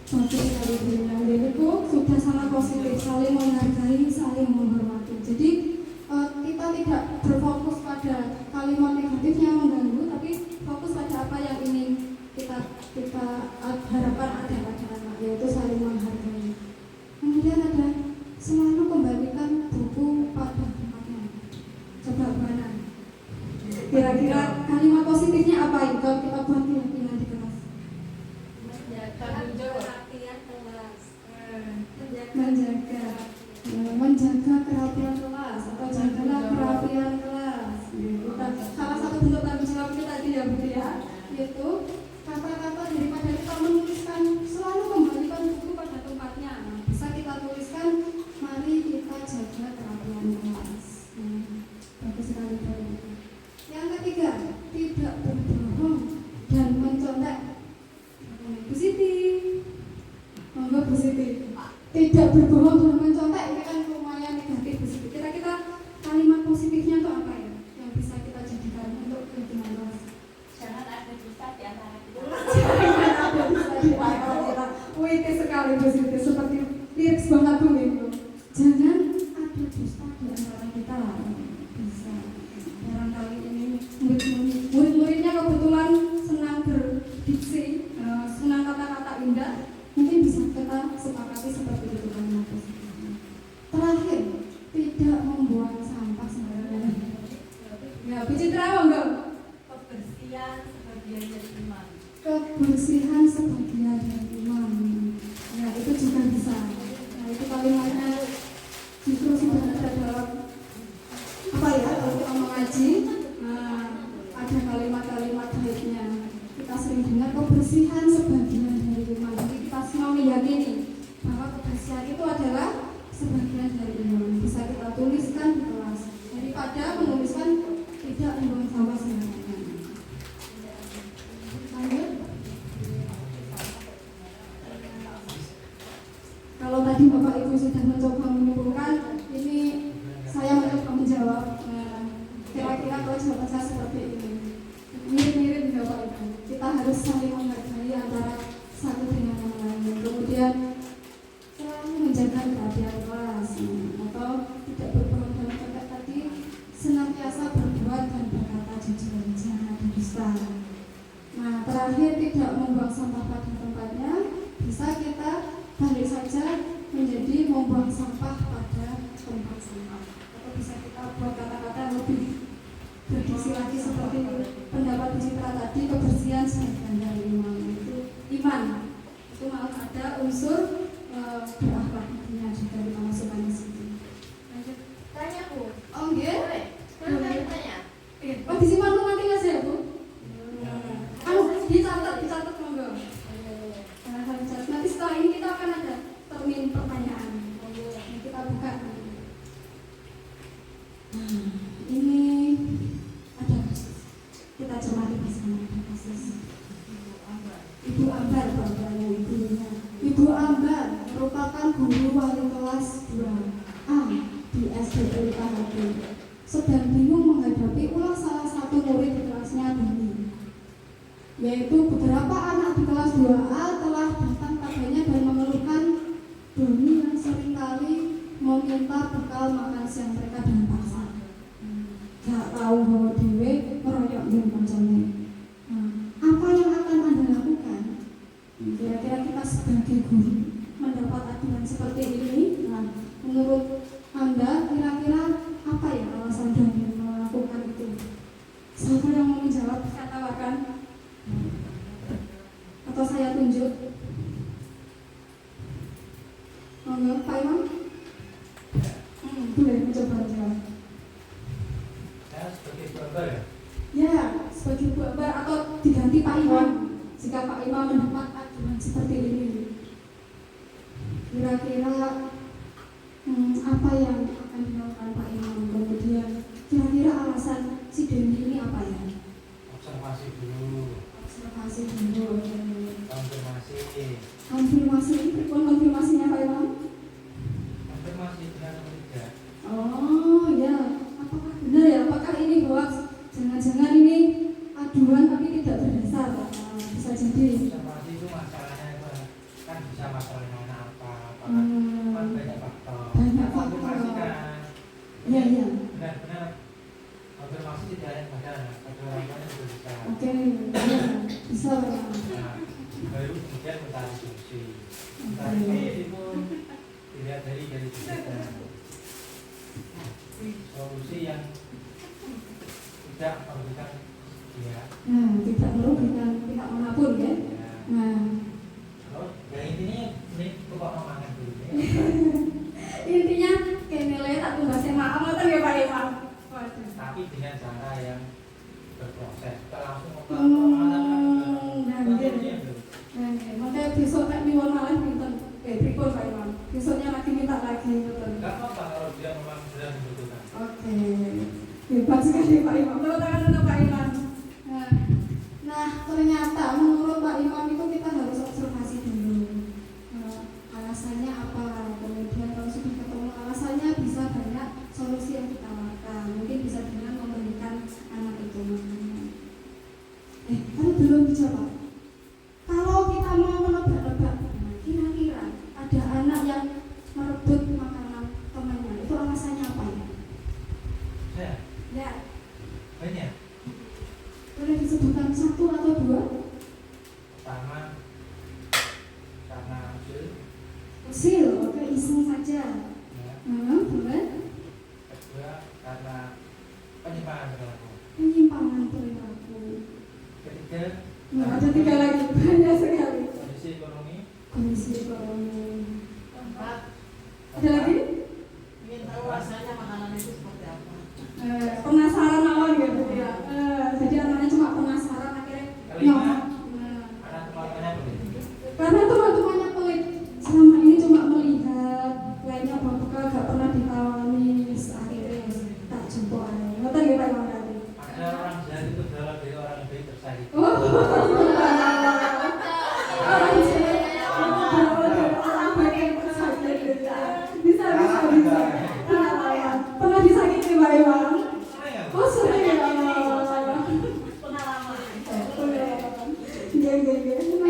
Bagus sekali Bu Lia. Jadi Bu sudah sangat positif, saling menghargai, saling menghormati. Jadi kita tidak berfokus pada kalimat negatifnya mengganggu, tapi fokus pada apa yang ingin kita harapkan ada pada anak, yaitu saling menghargai. Kemudian ada selalu kembalikan buku pada tempatnya. Coba mana? Kira-kira kalimat positifnya apa itu kalau kita buat keyakinan di kelas? Menjaga kerapian kelas atau jagalah kerapian kelas. Salah satu bentuk tanggung jawab kita tadi ya Bu ya, yaitu kata-kata daripada kita menuliskan selalu kembalikan buku pada tempatnya. Nah, bisa kita tuliskan mari kita jaga kerapian kelas. Bagus sekali Bu. Yang ketiga, tidak berbohong dan mencontek. Bu Siti, monggo Bu Siti. Tidak berbohong dan mencontek ini kan lumayan negatif Bu Siti. Kira-kira kalimat positifnya itu apa ya yang bisa kita jadikan untuk keyakinan kelas? Jangan ada dusta di antara kita. Jangan ada dusta di antara kita. Wih, sekali Bu Siti, seperti lirik sebuah lagu itu. Jangan ada dusta di antara kita. Bisa. Barangkali ini murid-muridnya kebetulan senang berdiksi, senang kata-kata indah, mungkin bisa kita sepakati seperti itu kalimat positifnya. Terakhir, tidak membuang sampah sembarangan. Ya, Bu Citra enggak? Kebersihan sebagian dari iman. Kebersihan sebagian dari iman. Ya, itu juga bisa. Nah, itu kalimatnya justru sudah ada dalam apa ya, kalau kita mengaji, ada kalimat-kalimat baiknya. Kita sering dengar kebersihan sebagian dari iman. Jadi kita semua meyakini bahwa kebersihan itu adalah sebagian dari iman. Bisa kita tuliskan di kelas daripada menuliskan tidak membuang sampah sembarangan. Lanjut. Kalau tadi Bapak Ibu sudah mencoba menyimpulkan, ini saya mencoba menjawab. Kira-kira kalau jawaban saya seperti ini, mirip-mirip Bapak Ibu. Kita harus saling menghargai antara satu dengan yang lain. Kemudian selalu menjaga kerapian kelas, atau tidak berbohong dan mencontek tadi, senantiasa berbuat dan berkata jujur, jangan ada dusta. Nah, terakhir tidak membuang sampah pada tempatnya, bisa kita balik saja menjadi membuang sampah pada tempat sampah. Atau bisa kita buat kata-kata lebih berdiksi lagi seperti pendapat Bu Citra tadi, kebersihan sebagian dari iman. Itu iman, itu malah ada unsur berakhlak intinya juga kita masukkan di situ. Lanjut. Tanya Bu. Oh iya? Boleh. Boleh tanya. Oh disimpan dulu nanti nggak sih ya Bu? Dicatat monggo. Nanti setelah ini kita akan ada termin pertanyaan. Kita buka. Ini ada kasus. Kita cermati bersama ada kasus. Ibu Ambar bapaknya ibunya. Ibu Ambar merupakan guru wali kelas 2A di SDN KHD. Sedang bingung menghadapi ulah salah satu murid di kelasnya Doni. Yaitu beberapa anak di kelas 2A telah datang padanya dan mengeluhkan Doni yang seringkali mau minta bekal makan siang mereka dengan paksa. Gak tahu bahwa dewe meroyok dengan kancane. Apa yang akan Anda lakukan? Kira-kira kita sebagai guru mendapat aduan seperti ini, menurut Anda kira-kira apa ya alasan Daniel melakukan itu? Siapa yang mau menjawab? Saya tawarkan atau saya tunjuk? Monggo, Pak Imam. Boleh mencoba menjawab. Saya sebagai bapak ya. Ya, sebagai buah atau diganti Pak Imam jika Pak Imam mendapat aduan seperti ini. Kira-kira apa yang akan dilakukan Pak Imam? Kemudian kira-kira alasan si Dendi ini apa ya? Observasi dulu. Observasi dulu. Konfirmasi. Konfirmasi, konfirmasinya Pak Imam? Konfirmasi dengan tidak. Oh ya, apakah benar ya? Apakah ini hoax? Jangan-jangan ini aduan tapi tidak berdasar. Bisa jadi. Observasi itu masalahnya itu kan bisa masalahnya apa? Apakah kan banyak faktor. Banyak faktor. Konfirmasikan. Iya, iya. Benar-benar konfirmasi tidak hanya pada orang lain juga bisa. Oke, ya, bisa Pak Imam. Nah, baru kemudian mencari solusi. Mencari solusi pun dilihat dari kita. Solusi yang tidak merugikan dia. Nah, tidak merugikan pihak manapun ya. Ya. Nah, Terus ya intinya ini pokok makan dulu ya. intinya kayak nilai tak tumbasnya maaf ngoten ya Pak Imam. Waduh. Tapi dengan cara yang berproses. Kita langsung Nah, gitu. Nah, makanya besok nek miwon malah pinten. Pripun Pak Imam? Besoknya lagi minta lagi ngoten. Enggak apa-apa kalau dia memang benar membutuhkan. Oke, hebat sekali Pak Imam. Tepuk tangan untuk Pak Imam. Nah, ternyata menurut Pak Imam itu kita harus observasi dulu. Alasannya apa? Kemudian kalau sudah ketemu alasannya bisa banyak solusi yang ditawarkan. Mungkin bisa dengan memberikan anak itu makannya. Tapi belum dijawab. Kalau kita mau menebak-nebak, kira-kira ada anak yang merebut makanan temannya, itu alasannya apa ya? Ya, Banyak. boleh disebutkan satu atau dua? Pertama karena Usil, oke, iseng saja. ya. Boleh? Kedua karena penyimpangan perilaku. Penyimpangan perilaku. Ketiga Ada tiga lagi, banyak sekali. kondisi ekonomi. Kondisi ekonomi. Keempat, Ada lagi? ingin tahu rasanya makanan itu seperti apa. Penasaran awal gitu ya. Jadi anaknya cuma penasaran akhirnya Kelima, Nah, karena teman-temannya begitu. karena teman-temannya pelit. Selama ini cuma melihat, lainnya bawa bekal gak pernah ditawani. Akhirnya tak jumpa aneh. Ngerti ya Pak Imam tadi? Ada orang jahat itu berasal dari orang yang baik tersayang. Oh, orang bagian pesakit bisa. Pernah disakiti Pak Imam? Oh, sering ya. Pengalaman.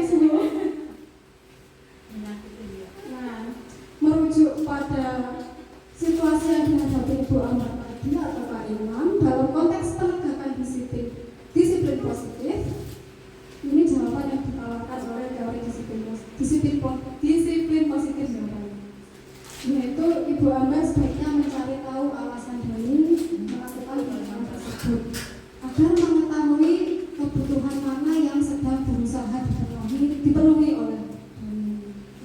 Semua. Menyakiti dia. Nah, merujuk pada situasi yang dihadapi Ibu Ahmad tadi atau Pak Imam dalam konteks penegakan disiplin positif, ini jawaban yang ditawarkan oleh teori disiplin positif yaitu Ibu Ahmad sebaiknya mencari tahu alasan Dani melakukan tindakan tersebut agar mengetahui kebutuhan mana yang sedang berusaha dipenuhi oleh Dani.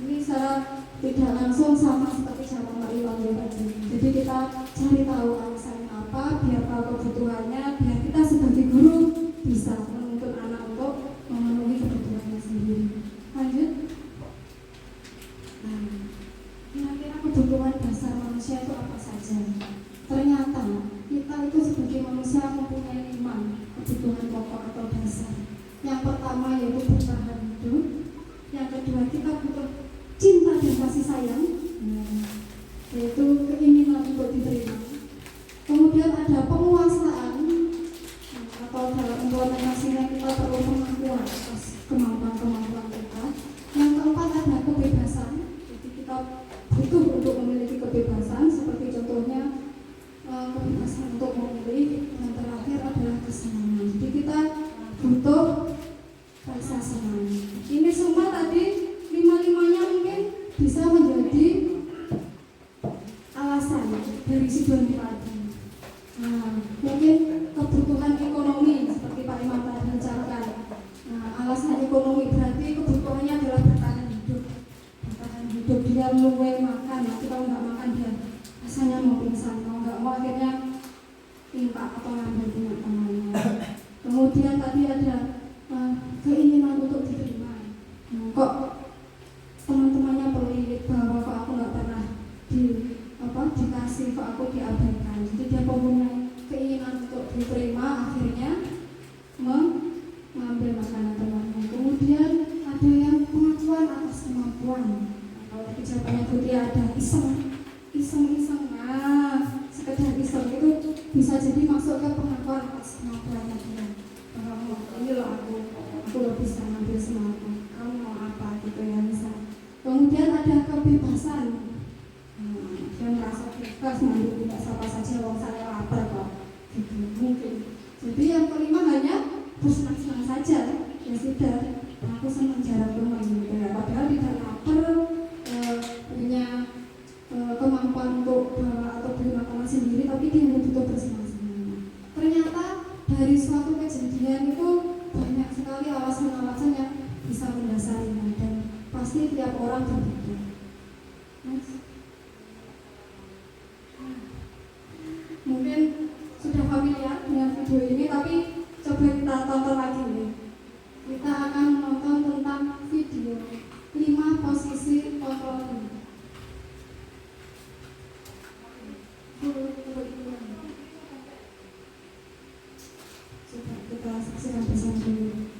Ini secara tidak langsung sama seperti jawaban Pak Imam tadi. Jadi kita cari tahu alasannya apa, biar tahu kebutuhannya, biar kita sebagai guru bisa menuntut anak untuk memenuhi kebutuhannya sendiri. Lanjut. Nah, kira-kira kebutuhan dasar manusia itu apa saja? Ternyata kita itu sebagai manusia mempunyai 5 kebutuhan pokok atau dasar. Yang pertama yaitu bertahan hidup. Yang kedua kita butuh cinta dan kasih sayang, yaitu keinginan untuk diterima. Kemudian ada penguasaan, atau dalam implementasinya kita perlu pengakuan atas kemampuan-kemampuan kita. Yang keempat ada kebebasan, jadi kita butuh untuk memiliki kebebasan alasan dari si Doni tadi. Nah, mungkin kebutuhan ekonomi seperti Pak Imam tadi menceritakan. Nah, alasan ekonomi berarti kebutuhannya adalah bertahan hidup. Bertahan hidup, dia luwe makan, nanti kalau nggak makan dia rasanya mau pingsan, kalau nggak mau akhirnya minta atau ngambil punya temannya. Kemudian tadi ada keinginan untuk diterima. Nah, kok teman-temannya pelit bahwa kok aku nggak pernah dikasih, kok aku diabaikan. Jadi dia mempunyai keinginan untuk diterima, akhirnya mengambil makanan temannya. Kemudian ada yang pengakuan atas kemampuan. Nah, kalau tadi jawabannya Putri ada iseng. Nah, sekedar iseng itu bisa jadi masuk ke pengakuan atas kemampuannya dia. Bahwa ini loh aku bisa ngambil semuanya. Kamu mau apa gitu ya misal. Kemudian ada kebebasan. Dia merasa bebas nanti tidak siapa saja, wong saya lapar kok. Gitu mungkin. Jadi yang kelima hanya bersenang-senang saja. Ya sudah, aku senang jarak rumah gitu ya. Padahal tidak lapar, punya kemampuan untuk bawa atau beli makanan sendiri, tapi dia butuh bersenang-senang. Ternyata dari suatu kejadian itu banyak sekali alasan-alasan yang bisa mendasarinya, dan pasti tiap orang berbeda. Mungkin sudah familiar dengan video ini, tapi coba kita tonton lagi nih. Kita akan menonton tentang video 5 posisi kontrol ini. Coba kita saksikan bersama dulu.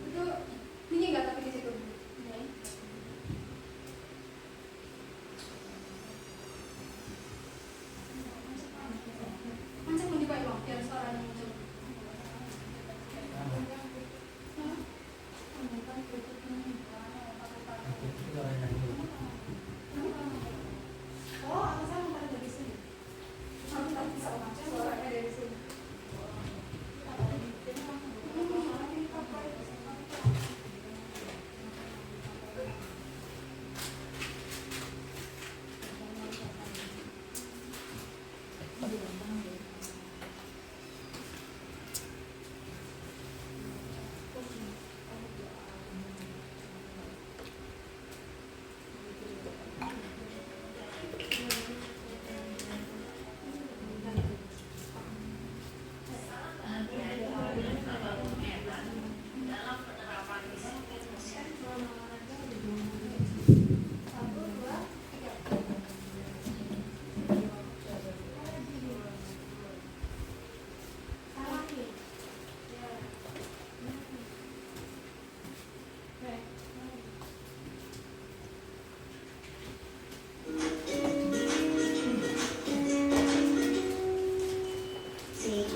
Itu bunyi nggak tapi di situ? Macam mau dipakai bang, biar suaranya muncul. Oh, aku saya mau dari sini. Kamu tak bisa baca suaranya dari sini.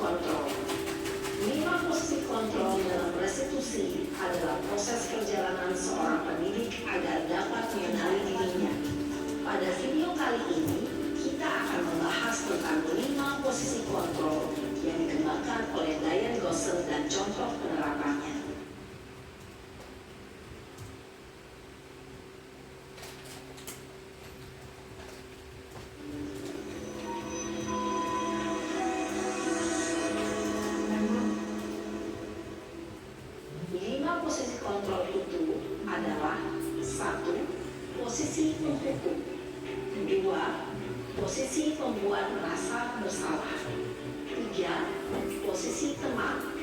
Kontrol. 5 posisi kontrol dalam restitusi adalah proses perjalanan seorang pendidik agar dapat mengenali dirinya. Pada video kali ini, kita akan membahas tentang 5 posisi kontrol yang dikembangkan oleh Diane Gosel dan contoh penerapannya. Posisi kontrol itu adalah 1. Posisi penghukum, 2. Posisi pembuat merasa bersalah, 3. Posisi teman,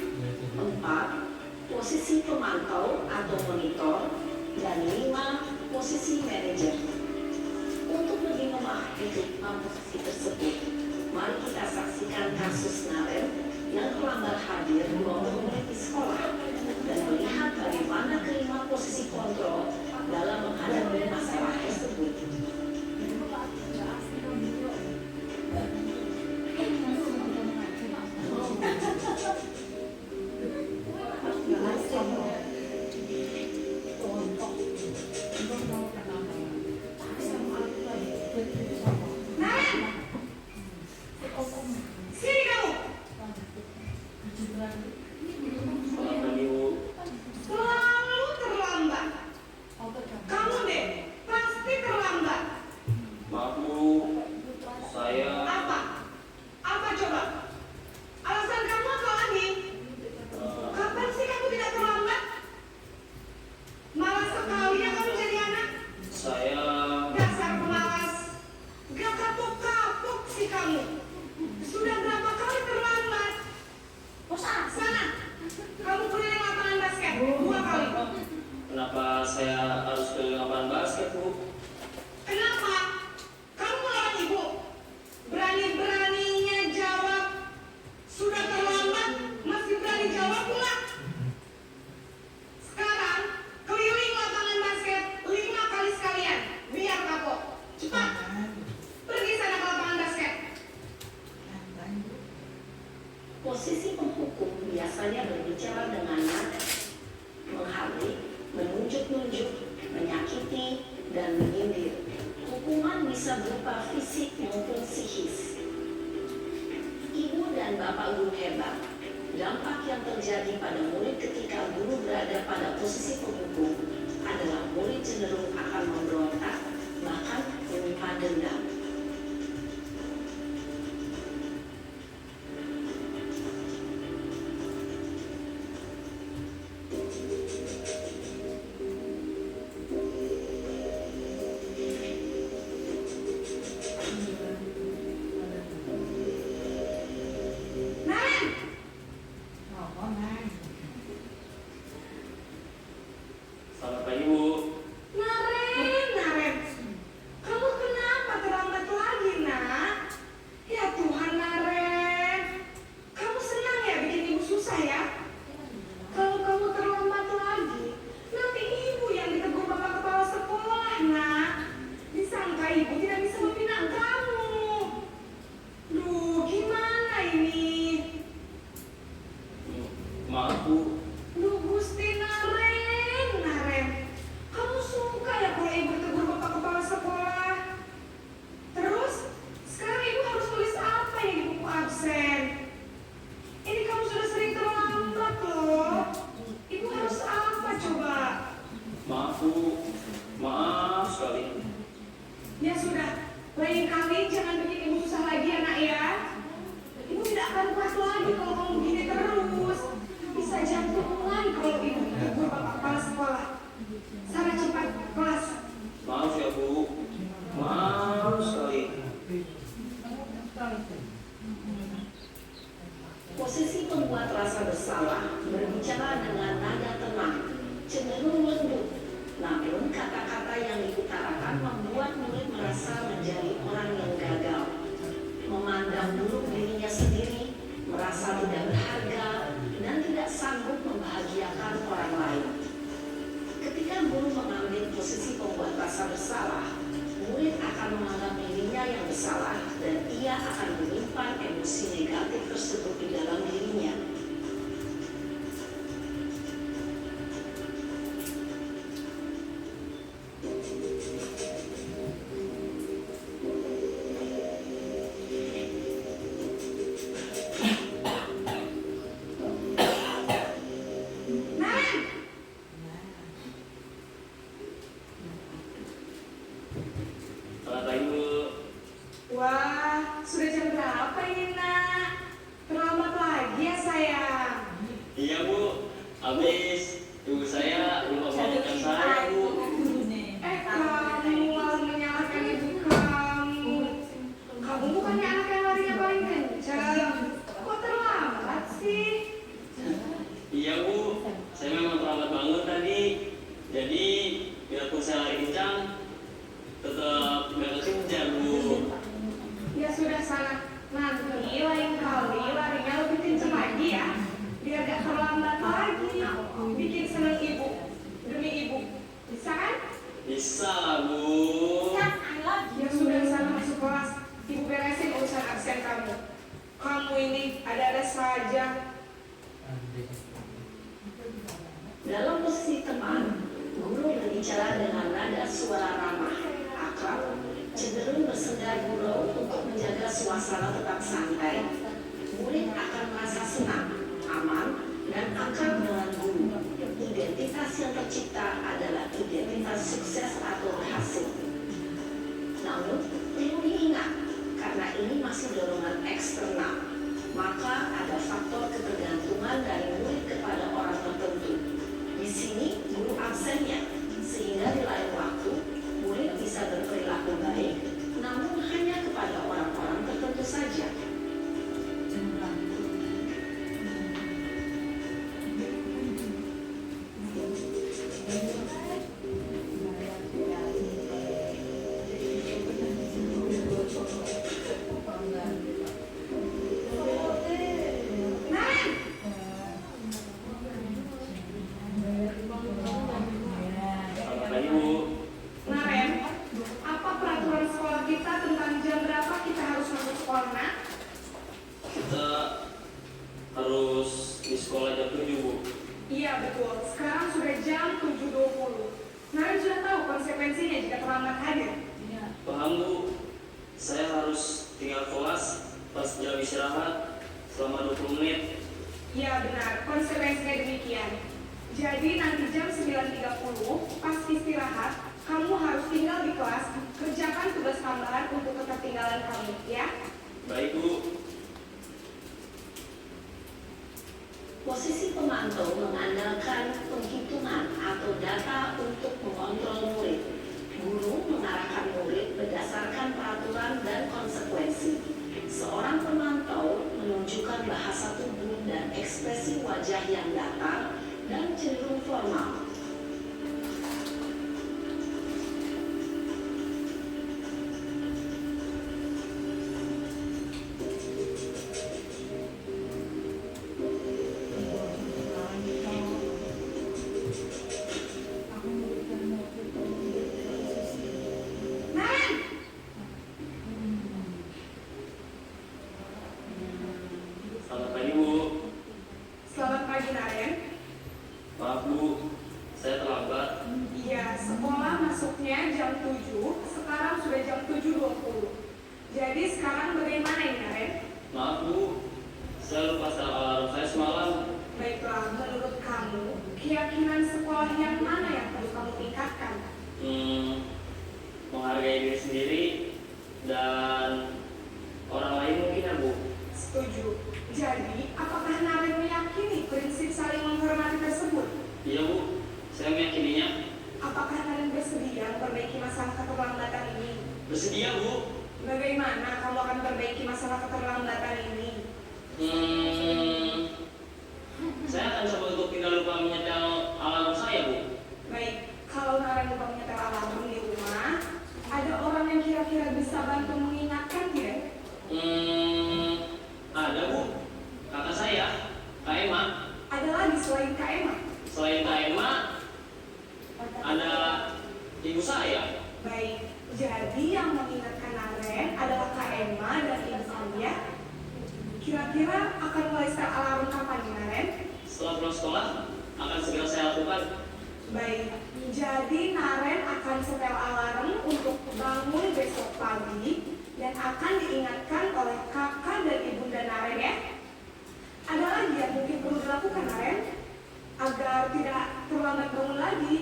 4. Posisi pemantau atau monitor, dan 5. Posisi manajer. Untuk lebih memahami 5 posisi tersebut, mari kita saksikan kasus Naren yang terlambat hadir di ruang komuniti sekolah dan melihat bagaimana kelima posisi kontrol dalam menghadapi masalah tersebut. Posisi penghukum biasanya berbicara dengan nada, menghardik, menunjuk-nunjuk, menyakiti, dan menyindir. Hukuman bisa berupa fisik maupun psikis. Ibu dan bapak guru hebat, dampak yang terjadi pada murid ketika guru berada pada posisi penghukum adalah murid cenderung akan memberontak, bahkan menyimpan dendam. Selamat pagi, Bu. Naren, kamu kenapa terlambat lagi, nak? Ya Tuhan, Naren, kamu senang ya bikin ibu susah ya? Kalau kamu terlambat lagi, nanti ibu yang ditegur bapak kepala sekolah, nak. Disangka ibu tidak bisa membina kamu. Duh, gimana ini? Maaf, Bu. Duh, Gusti Naren, kamu suka ya kalau ibu tegur bapak kepala sekolah? Terus, sekarang ibu harus tulis apa ya di buku absen? Ini kamu sudah sering terlambat loh. Ibu harus apa coba? Maaf, Bu. Maaf sekali. Ya sudah, lain kali jangan bikin ibu susah lagi ya, nak ya. Ibu tidak akan kuat lagi kalau kamu begini terus. Bisa jantungan kalau ibu tegur bapak kepala sekolah. Sana cepat kelas. Maaf ya, Bu. Maaf sekali. Posisi pembuat rasa bersalah berbicara dengan nada tenang, cenderung lembut. Namun kata-kata yang diutarakan membuat murid merasa menjadi orang yang gagal, memandang buruk dirinya sendiri, merasa tidak berharga, dan tidak sanggup membahagiakan orang lain. Ketika guru mengambil posisi pembuat rasa bersalah, murid akan menganggap dirinya yang bersalah dan ia akan menyimpan emosi negatif tersebut di dalam dirinya. Naren, Selamat pagi, Bu. wah, sudah jam berapa ini, nak? Terlambat lagi ya, sayang. Iya, Bu. Habis ibu saya lupa bawakan saya, Bu. Kamu malah menyalahkan ibu kamu. Kamu bukannya anak yang larinya paling kencang. Kok terlambat sih? Iya, Bu. Saya memang terlambat bangun tadi. Jadi, biarpun saya lari kencang, tetap nggak kekejar, Bu. Ya sudah sana. Nanti lain kali larinya lebih kencang lagi ya. Biar gak terlambat lagi. Bikin senang ibu. Demi ibu. Bisa kan? Bisa lah, Bu. Ya sudah sana masuk kelas. Ibu beresin urusan absen kamu. Kamu ini ada-ada saja. Dalam posisi teman, guru berbicara dengan nada suara ramah, akrab, cenderung bersenda gurau untuk menjaga suasana tetap santai. Murid akan merasa senang, aman, dan akrab dengan guru. Identitas yang tercipta adalah identitas sukses atau berhasil. Namun, perlu diingat, karena ini masih dorongan eksternal, maka ada faktor ketergantungan dari murid kepada orang tertentu. Di sini guru absennya, sehingga di lain waktu murid bisa berperilaku baik, namun hanya kepada orang-orang tertentu saja. istirahat selama 20 menit. Iya benar, konsekuensinya demikian. Jadi nanti jam 9.30 pas istirahat, kamu harus tinggal di kelas, kerjakan tugas tambahan untuk ketertinggalan kamu, ya? Baik, Bu. Posisi pemantau mengandalkan penghitungan atau data untuk mengontrol murid. Guru mengarahkan murid berdasarkan peraturan dan konsekuensi. Seorang pemantau menunjukkan bahasa tubuh dan ekspresi wajah yang datar dan cenderung formal. Selamat pagi, Bu. Selamat pagi, Naren. Maaf, Bu. Saya terlambat. Iya, sekolah masuknya jam 7, sekarang sudah jam 7.20. Jadi sekarang bagaimana ini, Naren? Maaf, Bu. Saya lupa setel alarm saya semalam. Baiklah, menurut kamu, keyakinan sekolah yang mana yang perlu kamu tingkatkan? Menghargai diri sendiri dan orang lain mungkin ya, Bu. Setuju. Jadi, apakah Naren meyakini prinsip saling menghormati tersebut? Iya, Bu. Saya meyakininya. Apakah Naren bersedia memperbaiki masalah keterlambatan ini? Bersedia, Bu. Bagaimana kamu akan memperbaiki masalah keterlambatan ini? Saya akan coba untuk tidak lupa menyetel alarm saya, Bu. Baik, kalau Naren lupa menyetel alarm di rumah, ada orang yang kira-kira bisa bantu mengingatkan tidak? Ada, Bu. Kakak saya, Kak Emma. Ada lagi selain Kak Emma? Selain Kak Emma, ada ibu saya. Baik, jadi yang mengingatkan Naren adalah Kak Emma dan ibu saya. Kira-kira akan mulai setel alarm kapan nih, Naren? Setelah pulang sekolah, akan segera saya lakukan. Baik, jadi Naren akan setel alarm untuk bangun besok pagi dan akan diingatkan oleh kakak dan ibunda Naren ya. Ada lagi yang mungkin perlu dilakukan, Naren, agar tidak terlambat bangun lagi?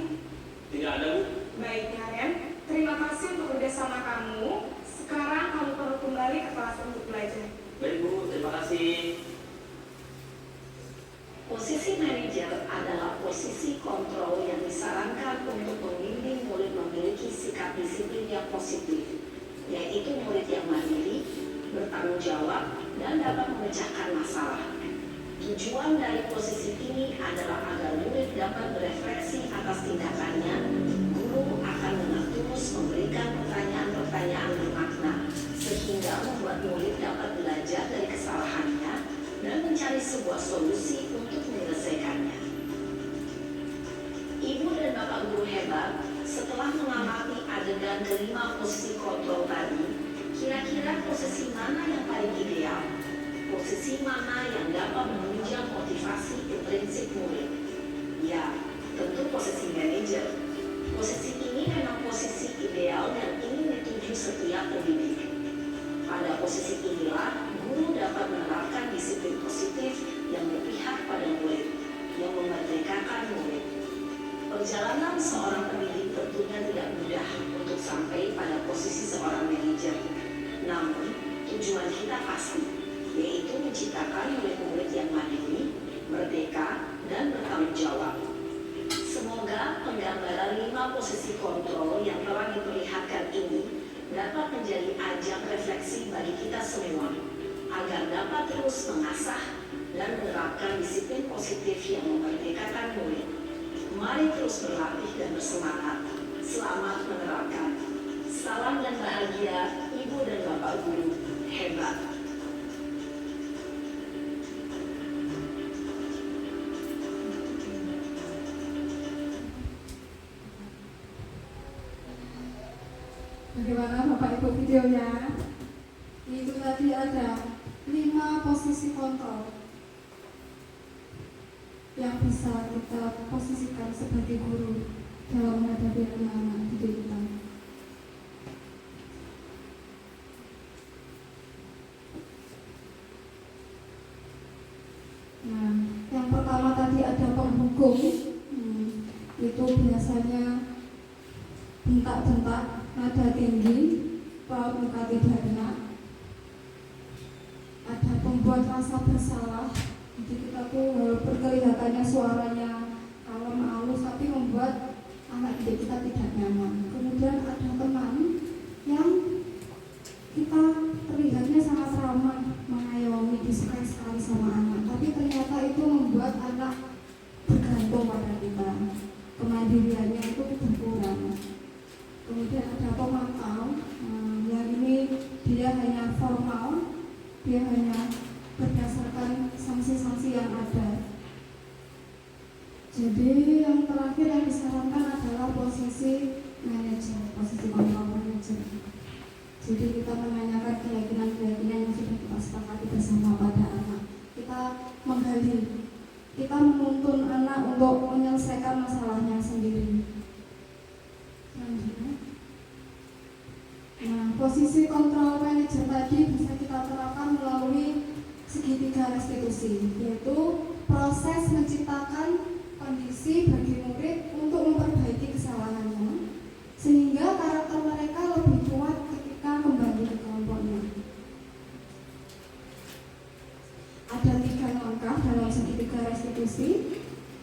Tidak ada, Bu. Baik, Naren, terima kasih untuk kerjasama kamu. Sekarang kamu perlu kembali ke kelas untuk belajar. Baik, Bu. Terima kasih. Posisi manajer adalah posisi kontrol yang disarankan untuk membimbing murid memiliki sikap disiplin yang positif, yaitu murid yang mandiri, bertanggung jawab, dan dapat memecahkan masalah. Tujuan dari posisi ini adalah agar murid dapat berefleksi atas tindakannya. Guru akan dengan tulus memberikan pertanyaan-pertanyaan bermakna, sehingga membuat murid dapat belajar dari kesalahannya dan mencari sebuah solusi untuk menyelesaikannya. Ibu dan Bapak guru hebat, setelah mengamati adegan kelima posisi kontrol tadi, kira-kira posisi mana yang paling ideal? Posisi mana yang dapat menunjang motivasi intrinsik murid? Ya, tentu posisi manajer. Posisi ini memang posisi ideal yang ingin dituju setiap pendidik. Pada posisi inilah, guru dapat menerapkan disiplin positif yang berpihak pada murid, yang memerdekakan murid. Perjalanan seorang pendidik tentunya tidak mudah untuk sampai pada posisi seorang manajer. Namun, tujuan kita pasti, yaitu menciptakan murid-murid yang mandiri, merdeka, dan bertanggung jawab. Semoga penggambaran 5 posisi kontrol yang telah diperlihatkan ini dapat menjadi ajang refleksi bagi kita semua, agar dapat terus mengasah dan menerapkan disiplin positif yang memerdekakan murid. Mari terus berlatih dan bersemangat. Selamat menerapkan. Salam dan bahagia, Ibu dan Bapak Guru hebat. Bagaimana Bapak Ibu videonya? Itu tadi ada 5 posisi kontrol yang bisa kita posisikan sebagai guru dalam menghadapi anak-anak didik kita. hukum itu biasanya bentak-bentak, nada tinggi, paut muka tidak enak, ada pembuat rasa bersalah. Jadi kita tuh walaupun kelihatannya suaranya kalem halus tapi membuat anak didik kita tidak nyaman. Kemudian ada teman yang kita terlihatnya sangat ramah, mengayomi, disukai sekali sama anak, tapi ternyata itu membuat anak bergantung pada kita, kemandiriannya itu berkurang. Kemudian ada pemantau, yang ini dia hanya formal, dia hanya berdasarkan sanksi-sanksi yang ada. Jadi yang terakhir yang disarankan adalah posisi manajer, posisi kontrol manajer. Jadi kita menanyakan keyakinan-keyakinan yang sudah kita sepakati bersama pada anak. Kita menggali, kita menuntun anak untuk menyelesaikan masalahnya sendiri. Selanjutnya, nah posisi kontrol manajer tadi bisa kita terapkan melalui segitiga restitusi, yaitu proses menciptakan kondisi bagi murid untuk memperbaiki kesalahannya sehingga karakter mereka lebih kuat ketika kembali ke kelompoknya. Ada 3 langkah dalam segitiga restitusi,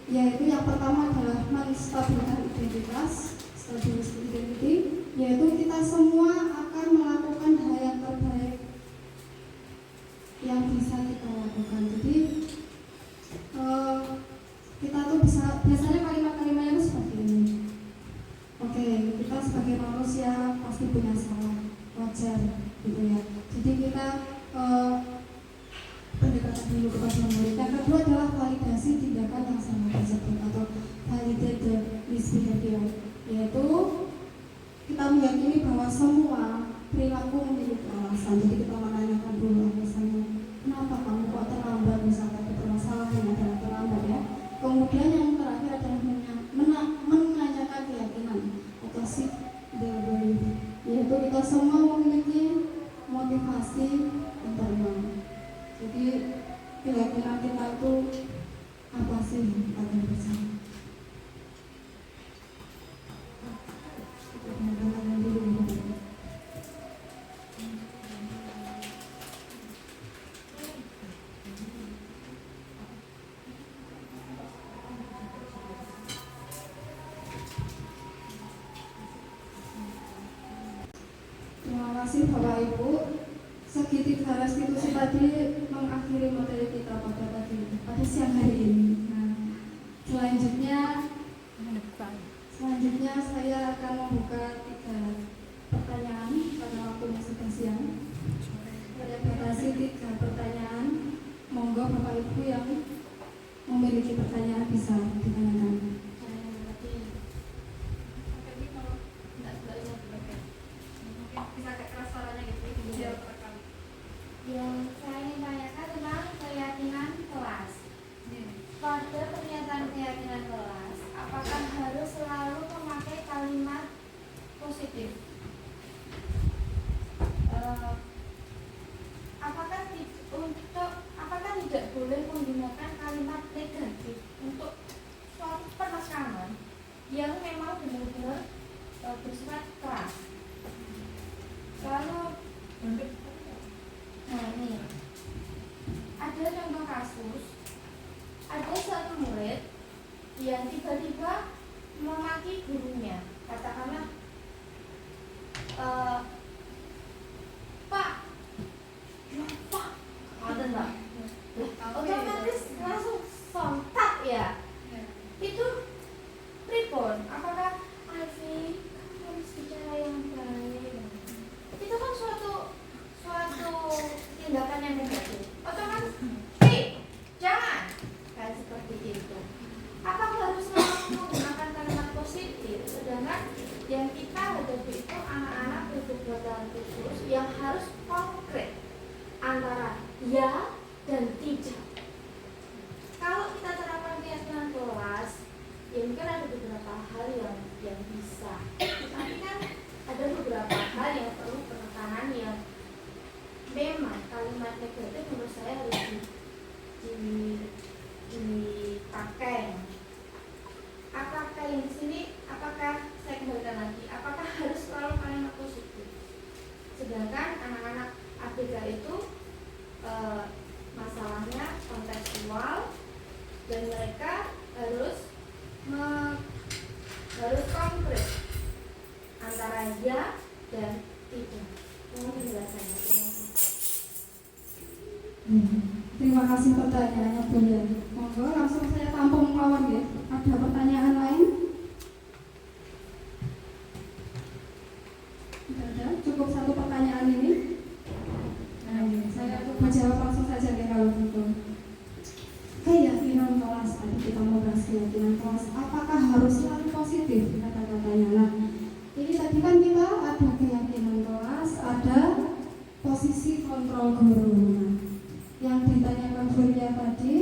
yaitu yang pertama adalah menstabilkan identitas, stabilis identity, yaitu kita semua akan melakukan hal yang terbaik yang bisa kita lakukan. Jadi kita tuh bisa, biasanya kalimat-kalimatnya itu seperti ini. Oke, kita sebagai manusia pasti punya salah, wajar gitu ya. Jadi kita pendekatan dulu kepada murid. Yang kedua adalah validasi tindakan yang salah tersebut atau validate the misbehavior, yaitu kita meyakini bahwa semua perilaku memiliki alasan. Jadi kita menanyakan dulu alasannya, kenapa kamu kok terlambat, misalnya ada permasalahan adalah terlambat ya. Kemudian yang terakhir adalah menanyakan keyakinan atau seek the belief, yaitu kita semua memiliki motivasi internal. Jadi keyakinan kita itu apa sih pada bersama. Terima kasih Bapak Ibu. Segitiga restitusi tadi mengakhiri materi kita pada siang hari ini. Nah, selanjutnya saya akan membuka 3 pertanyaan karena waktunya sudah siang. Saya batasi 3 pertanyaan. Monggo Bapak Ibu yang memiliki pertanyaan bisa ditanyakan. Yang saya ingin tanyakan tentang keyakinan kelas. Pada pernyataan keyakinan kelas, apakah harus selalu memakai kalimat positif? Apakah tidak boleh menggunakan kalimat negatif untuk suatu penekanan yang memang benar-benar bersifat keras? Lalu nah ini ada contoh kasus, ada satu murid yang tiba-tiba memaki gurunya, katakanlah Pak, ada enggak? Otomatis langsung sontak ya. Itu pripun? Apakah Alfi harus bicara yang baik? Itu kan suatu tindakan yang negatif. Otomatis, jangan kayak seperti itu. Apakah harus selalu menggunakan kalimat positif? Sedangkan yang kita hadapi itu anak-anak berkebutuhan khusus yang harus konkret antara ya dan tidak. Kalau kita terapkan keyakinan kelas, ya mungkin ada beberapa hal yang bisa. Tapi kan ada beberapa hal yang perlu penekanan yang memang kalimat negatif menurut saya harus dipakai. kasih pertanyaannya Bunda. Monggo langsung saya tampung mawon ya. Ada pertanyaan lain? Tidak ada. Cukup satu pertanyaan ini. Nah, saya coba jawab langsung saja ya kalau gitu. Keyakinan kelas, tadi kita mau bahas keyakinan kelas. Apakah harus selalu positif kata-katanya? Nah, ini tadi kan kita ada keyakinan kelas, ada posisi kontrol guru. Nah, yang ditanyakan Surya tadi,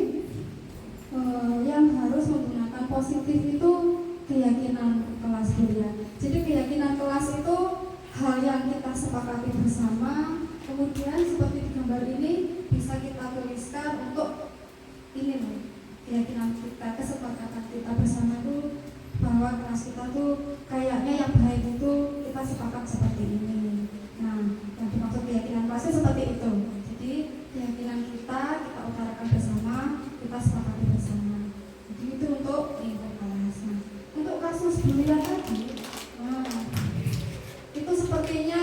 yang harus menggunakan positif itu keyakinan kelas Surya. Jadi keyakinan kelas itu hal yang kita sepakati bersama. Kemudian seperti di gambar ini bisa kita tuliskan untuk ini loh, keyakinan kita, kesepakatan kita bersama itu bahwa kelas kita tuh kayaknya yang baik itu kita sepakat seperti ini. Nah, yang dimaksud keyakinan kelasnya seperti itu. Jadi keyakinan kita utarakan bersama, kita sepakati bersama. Jadi itu untuk lingkup kelas. Nah, untuk kasus bulian tadi, itu sepertinya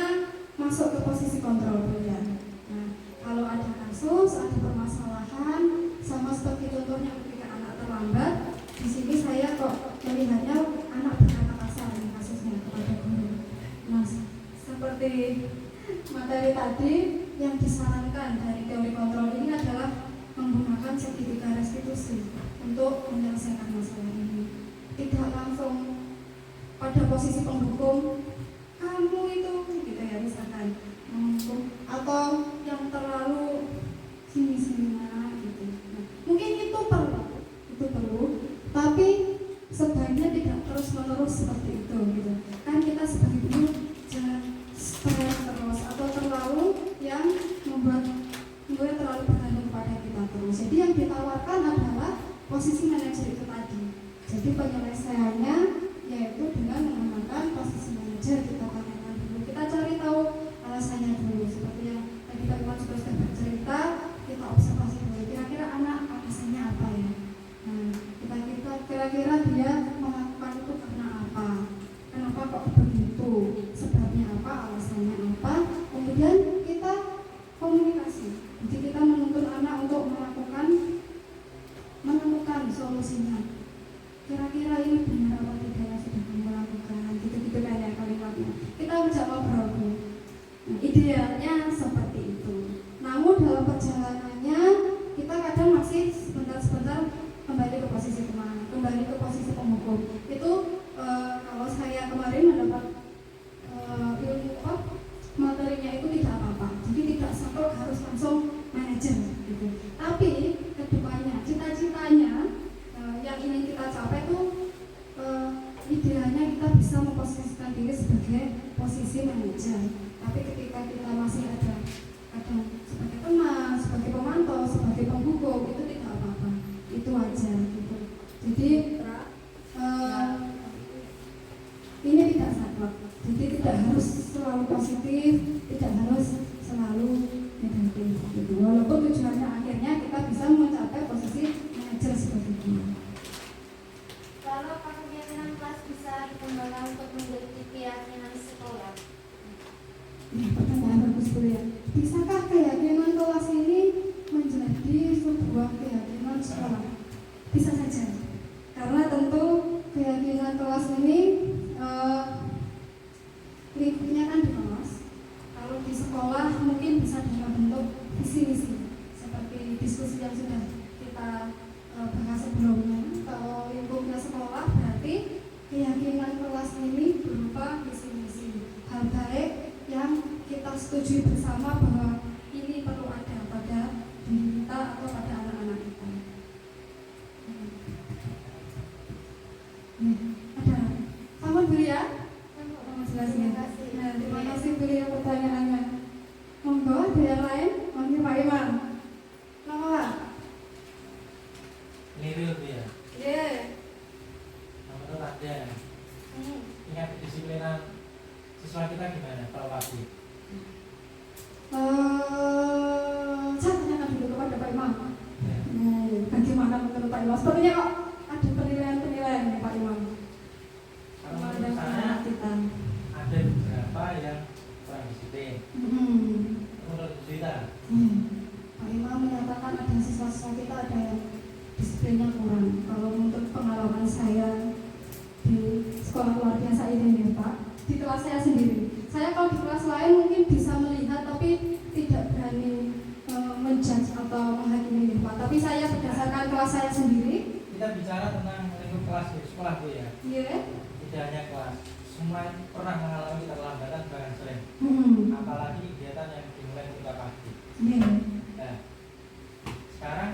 masuk ke posisi kontrol bulian. Nah, kalau ada kasus, ada permasalahan, sama seperti contohnya ketika anak terlambat, di sini saya kok melihatnya anak berkata kasar ini kasusnya kepada guru. Nah, seperti materi tadi yang disarankan dari teori kontrol ini adalah menggunakan segitiga restitusi untuk menyelesaikan masalah ini. Tidak langsung pada posisi penghukum, kamu itu gitu ya misalkan menghukum, atau yang terlalu sini-sini gitu. Nah, mungkin itu perlu, tapi sebaiknya tidak terus-menerus seperti itu gitu. Kan kita sebagai guru jangan stres terus atau terlalu yang membuat murid terlalu bergantung kepada kita terus. Jadi yang ditawarkan adalah posisi manajer itu tadi. Jadi penyelesaiannya yaitu dengan menggunakan posisi manajer. Kita tanyakan dulu, kita cari tahu alasannya dulu. Seperti yang tadi Pak Iwan sudah bercerita, kita observasi dulu. Kira-kira anak alasannya apa ya? Nah, kita kira-kira dia melakukan itu karena apa? Kenapa kok begitu? Sebabnya apa? Alasannya apa? Kemudian kita komunikasi. Jadi kita menuntut anak untuk menemukan solusinya. Kira-kira ini benar apa tidak yang sudah kamu lakukan? Gitu-gitu kan ya kalimatnya. Kita ajak ngobrol dulu. Nah, idealnya seperti itu. Namun dalam perjalanannya kita kadang masih sebentar-sebentar kembali ke posisi teman, kembali ke posisi penghukum. Itu kalau saya kemarin mendapat materinya itu tidak apa-apa. Jadi tidak sampai harus langsung manajer gitu. Tapi kedepannya cita-citanya yang ingin kita capai itu idealnya kita bisa memposisikan diri sebagai posisi manajer. Tapi ketika kita masih ada kadang sebagai teman, sebagai pemantau, sebagai penghukum, itu tidak apa-apa. Itu aja gitu. Jadi ini tidak saklek. Jadi tidak harus selalu positif, tidak harus selalu negatif gitu. Walaupun tujuannya akhirnya kita bisa mencapai posisi manajer seperti itu. Kalau keyakinan kelas bisa dikembangkan untuk menjadi keyakinan sekolah? Pertanyaan bagus Bu ya. Bisakah keyakinan kelas ini menjadi sebuah keyakinan sekolah? Bisa saja. Karena tentu keyakinan kelas ini lingkupnya kan di kelas. Kalau di sekolah mungkin bisa dalam bentuk visi misi seperti diskusi yang sudah kita bahas sebelumnya. Kalau lingkupnya sekolah berarti keyakinan kelas ini berupa visi misi hal baik yang kita setujui bersama bahwa ini perlu ada pada diri kita atau pada anak-anak kita. Ada sama Bu ya? Jelasnya. Nah, terima kasih Bu ya pertanyaannya. Monggo ada yang lain? Monggo Pak Iman. Nama Niril dia. Iya. Menurut Anda, tingkat kedisiplinan siswa kita gimana kalau wajib? Saya tanyakan dulu kepada Pak Imam. Bagaimana menurut Pak Imam? Sepertinya kok ada penilaian-penilaian nih Pak Imam. Kalau menurut saya ada beberapa yang kurang disiplin. Menurut kita. Pak Imam menyatakan ada siswa-siswa disiplinnya kurang. Kalau untuk pengalaman saya di sekolah luar biasa ini ya Pak, di kelas saya sendiri, saya kalau di kelas lain mungkin bisa melihat tapi tidak berani menjudge atau menghakimi ya Pak. Tapi saya berdasarkan kelas saya sendiri. Kita bicara tentang lingkup kelas di sekolah Bu ya. Iya. Tidak hanya kelas, semua pernah mengalami keterlambatan bahkan sering. Apalagi kegiatan yang dimulai ketika pagi. Iya. Nah, sekarang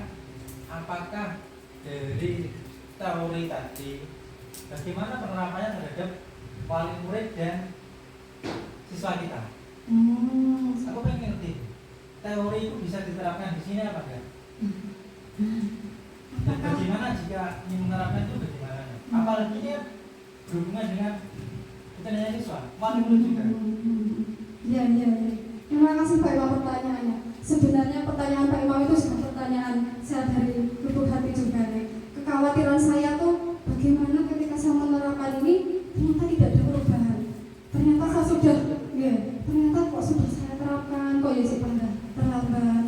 apakah dari teori tadi bagaimana penerapannya terhadap wali murid dan siswa kita? Aku pengen ngerti teori itu bisa diterapkan di sini apa enggak? Dan bagaimana jika ingin menerapkan itu bagaimana? Apalagi ini berhubungan dengan bukan hanya siswa, wali murid juga. Iya. Terima kasih Pak Imam pertanyaannya. Sebenarnya pertanyaan Pak Imam itu sudah pertanyaan saya dari lubuk hati juga nih. Kekhawatiran saya tuh bagaimana ketika saya menerapkan ini ternyata tidak ada perubahan. Ternyata saya sudah, ternyata kok sudah saya terapkan, kok ya sih panggah terlambat,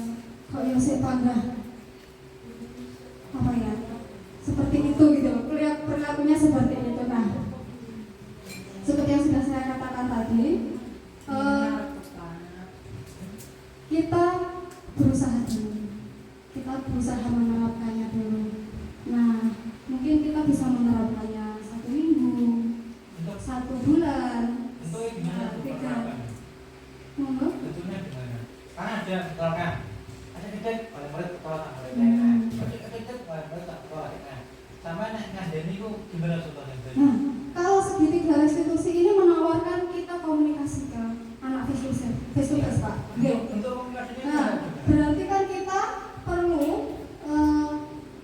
kok ya sih panggah apa ya? Seperti itu gitu loh. Perilakunya seperti itu. Nah, seperti yang sudah saya katakan tadi, kita berusaha dulu. Kita berusaha menerapkannya dulu. Nah, mungkin kita bisa menerapkannya 1 minggu, 1 bulan, Tentunya gimana tuh 3. penerapannya? Tentunya gimana? Karena ada misalkan ada kecil, wali murid sekolah tak boleh kecil, wali murid tak sekolah. Sama nek ngandani itu gimana contohnya? Nah, kalau segitiga restitusi ini menawarkan kita komunikasi ke anak face to face Pak. Untuk komunikasinya Nah, berarti kan kita perlu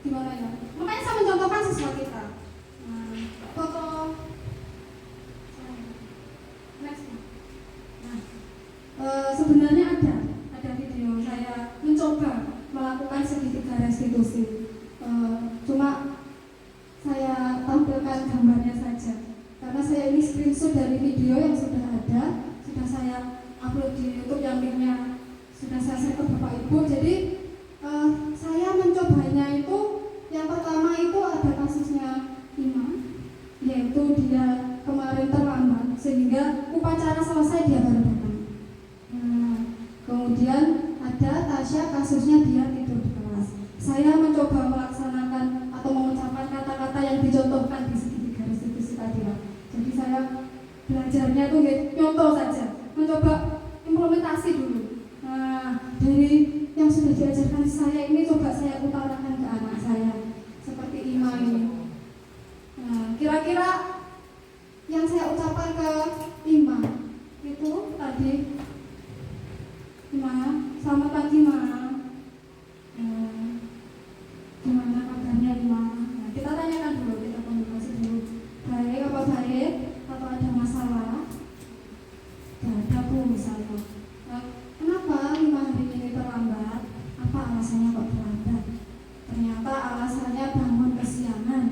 gimana ya? Makanya saya mencontohkan siswa kita. Foto next. Nah, sebenarnya ada video saya mencoba melakukan segitiga restitusi. Cuma saya tampilkan gambarnya saja karena saya ini screenshot dari video yang sudah ada, sudah saya upload di YouTube yang linknya sudah saya share ke Bapak Ibu. Jadi saya mencobanya itu yang pertama itu ada kasusnya Imam, yaitu dia kemarin terlambat sehingga upacara selesai dia baru datang. Kemudian ada Tasya, kasusnya dia tidur di kelas. Saya mencoba melaksanakan atau mengucapkan kata-kata yang dicontohkan di segitiga restitusi tadi Pak. Jadi saya belajarnya tuh nyontoh saja, mencoba implementasi dulu. Nah, dari yang sudah diajarkan saya ini coba saya utarakan ke anak saya seperti Ima ini. Nah, kira-kira yang saya ucapkan ke Ima itu tadi, Ima, selamat pagi Ma. Gimana kabarnya Ima? Nah, kita tanyakan dulu, kita komunikasi dulu. Baik, apa baik? Atau ada masalah? Gak ada Bu misalnya. Kenapa 5 hari ini terlambat? Apa alasannya kok terlambat? Ternyata alasannya bangun kesiangan.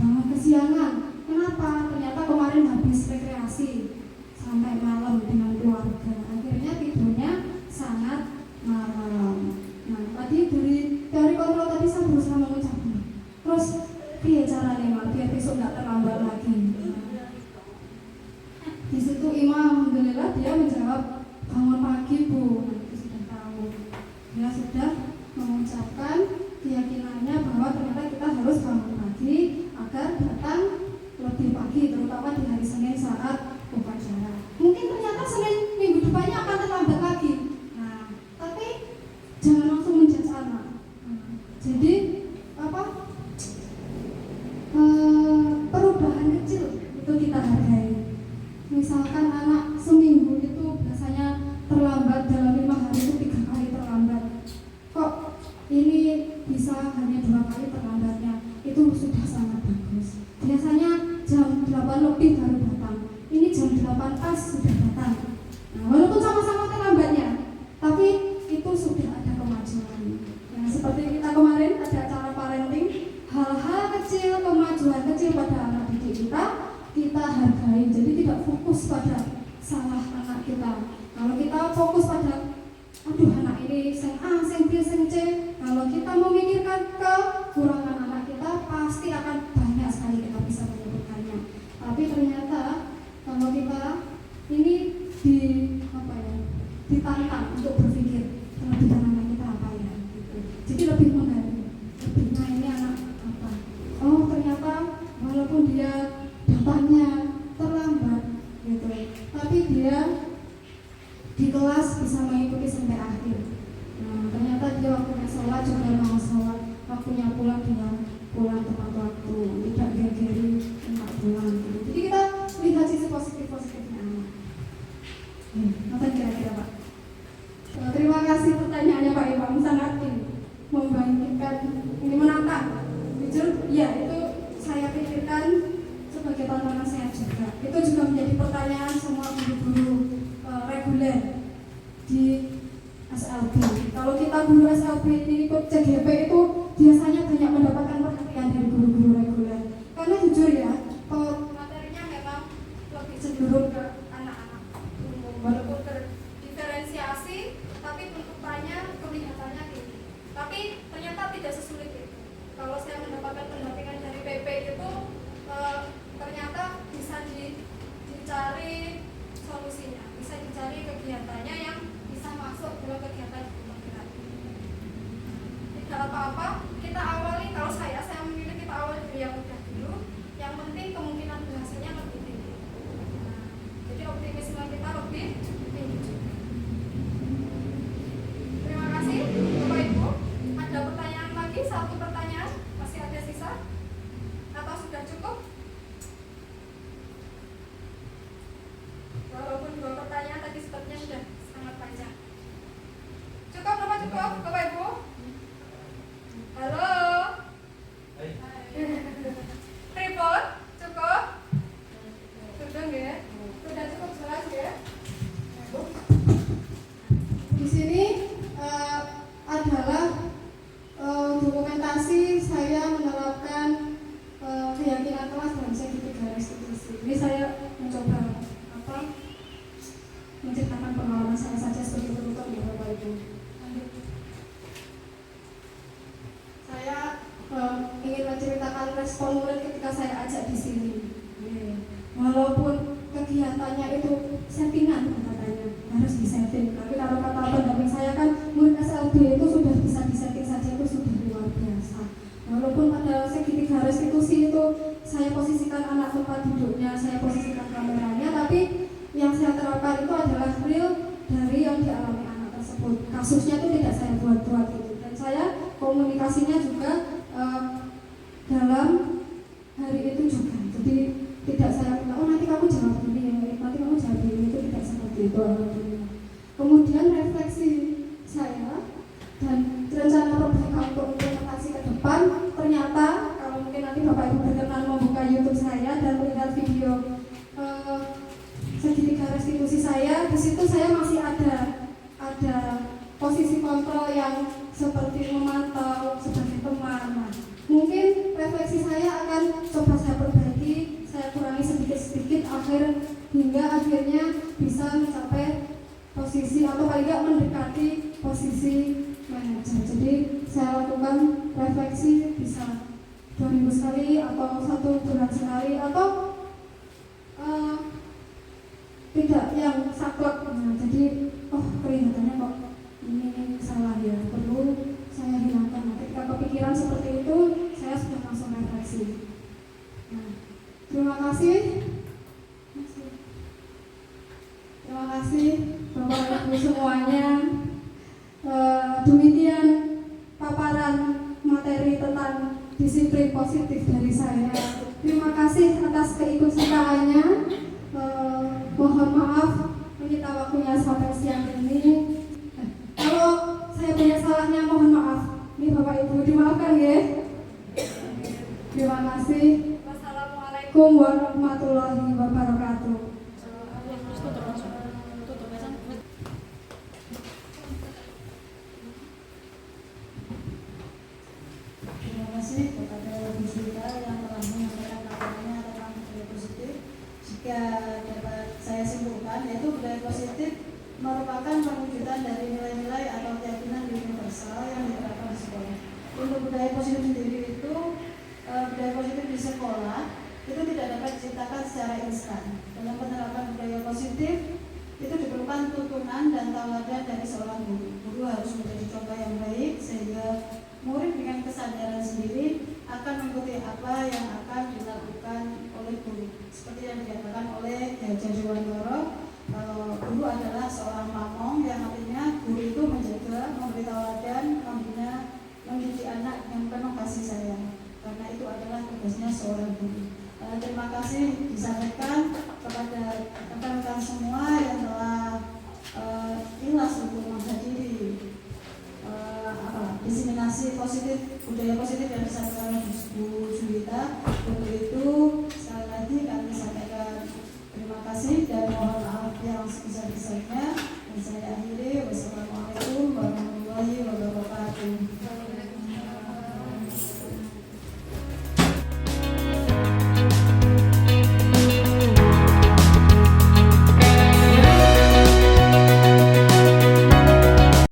Bangun kesiangan. Kenapa? Ternyata kemarin habis rekreasi sampai malam dengan keluarga. Akhirnya tidurnya sangat malam. Nah, tadi dari teori kontrol tadi saya berusaha mengucapkan. Terus, dia caranya biar besok nggak terlambat lagi. Di situ Imam, alhamdulillah dia menjawab bangun pagi Bu. Nah, itu sudah tahu. Dia sudah mengucapkan keyakinannya bahwa ternyata kita harus bangun pagi agar datang lebih pagi, terutama di hari Senin saat upacara. Mungkin ternyata Senin minggu depannya akan terlambat lagi. Nah, tapi jangan langsung menjudge anak. Jadi perubahan kecil itu kita hargai. Misalkan anak seminggu itu biasanya terlambat dalam 5 hari itu 3 kali terlambat. Kok ini bisa hanya 2 kali terlambatnya? Itu sudah sangat bagus. Biasanya jam 8 lebih baru datang. Ini jam 8 pas sudah datang. Nah, walaupun sama-sama terlambatnya, tapi itu sudah ada kemajuan. Nah, seperti kita kemarin ada acara parenting, hal-hal kecil, kemajuan kecil pada anak didik kita hargai. Jadi tidak fokus pada salah anak kita. Kalau kita fokus pada aduh anak ini sing A, sing B, sing C, kalau kita memikirkan dia waktunya sholat juga mau sholat, waktunya pulang dia pulang tepat waktu, tidak geri-geri minta pulang. Jadi kita lihat sisi positifnya anak. Apa kira-kira Pak? Terima kasih pertanyaannya Pak Imam, sangat membangkitkan, ini menantang. Jujur, ya itu saya pikirkan sebagai tantangan saya juga. Itu juga menjadi pertanyaan semua guru-guru reguler di SLB. Kalau kita guru SLB ini ikut CGP itu biasanya banyak mendapatkan perhatian dari guru-guru reguler. Karena jujur ya, materinya memang lebih cenderung ke anak-anak umum, walaupun terdiferensiasi, tapi tuntutannya kelihatannya tinggi. Tapi ternyata tidak sesulit itu. Kalau saya mendapatkan pendampingan dari PP itu ternyata bisa dicari solusinya, bisa dicari kegiatannya yang bisa masuk dalam kegiatan pembelajaran. Tidak apa-apa, kita awali, kalau saya memilih kita awali dari yang mudah dulu, yang penting kemungkinan berhasilnya lebih tinggi. Nah, jadi optimisme kita lebih tinggi juga. Terima kasih Bapak Ibu. Ada pertanyaan lagi? Satu pertanyaan, masih ada sisa? Atau sudah cukup? Walaupun 2 pertanyaan tadi sepertinya sudah sangat panjang. Cukup Bapak, cukup Bapak Ibu? Halo? Report? Cukup? Sudah ya? Sudah cukup jelas ya? Di sini adalah dokumentasi saya menerapkan keyakinan kelas dan segitiga restitusi. Ini saya mencoba menceritakan pengalaman saya saja sebagai penutur ya Bapak Ibu. Saya ingin menceritakan respon murid ketika saya ajak di sini. Walaupun kegiatannya itu settingan katanya, harus disetting. Tapi kalau kata pendamping saya kan murid SLB itu sudah bisa disetting saja, itu sudah luar biasa. Walaupun pada segitiga restitusi itu saya posisikan anak tempat duduknya, saya posisikan kameranya, tapi yang saya terapkan itu adalah real dari yang dialami anak tersebut. Kasusnya itu tidak saya buat-buat gitu. Dan saya komunikasinya juga dalam hari itu juga. Jadi tidak saya bilang, oh nanti kamu jawab ini, nanti kamu jawab ini, itu tidak seperti itu. Kemudian refleksi saya dan rencana perbaikan untuk implementasi ke depan, ternyata kalau mungkin nanti Bapak Ibu berkenan membuka YouTube saya dan melihat video segitiga restitusi saya, di situ saya masih ada posisi kontrol yang seperti memantau sebagai teman. Nah, mungkin refleksi saya akan coba saya perbaiki, saya kurangi sedikit-sedikit hingga akhirnya bisa mencapai posisi atau paling tidak mendekati posisi manajer. Jadi saya lakukan refleksi bisa 2 minggu sekali atau 1 bulan sekali atau tidak yang saklek. Nah, jadi kelihatannya kok ini salah ya, perlu saya hilangkan. Nah, ketika kepikiran seperti itu, saya sudah langsung refleksi. Nah, terima kasih. Terima kasih Bapak Ibu semuanya. Demikian paparan materi tentang disiplin positif dari saya. Terima kasih atas keikutsertaannya. Mohon maaf menyita waktunya sampai siang ini. Kalau saya banyak salahnya mohon maaf. Ini Bapak Ibu dimaafkan ya. Terima kasih. Wassalamualaikum warahmatullahi wabarakatuh. Terima kasih kepada Ibu Sita yang telah menyampaikan laporannya tentang budaya positif. Jika dapat saya simpulkan, yaitu budaya positif merupakan perwujudan dari nilai-nilai atau keyakinan universal yang diterapkan di sekolah. Untuk budaya positif sendiri itu, budaya positif di sekolah itu tidak dapat diciptakan secara instan. Dalam penerapan budaya positif itu diperlukan tuntunan dan tauladan dari seorang guru. Guru harus menjadi contoh yang baik sehingga murid dengan kesadaran sendiri akan mengikuti apa yang akan dilakukan oleh guru. Seperti yang dikatakan oleh Haja Dewantoro, guru adalah seorang pamong, yang artinya guru itu menjaga, memberi tauladan, tugasnya seorang guru. Terima kasih disampaikan kepada rekan-rekan semua yang telah ikhlas untuk menghadiri diseminasi positif, budaya positif yang disampaikan oleh Bu Julita. Untuk itu sekali lagi kami sampaikan terima kasih dan mohon maaf yang sebesar-besarnya. Dan saya akhiri, wassalamualaikum warahmatullahi wabarakatuh.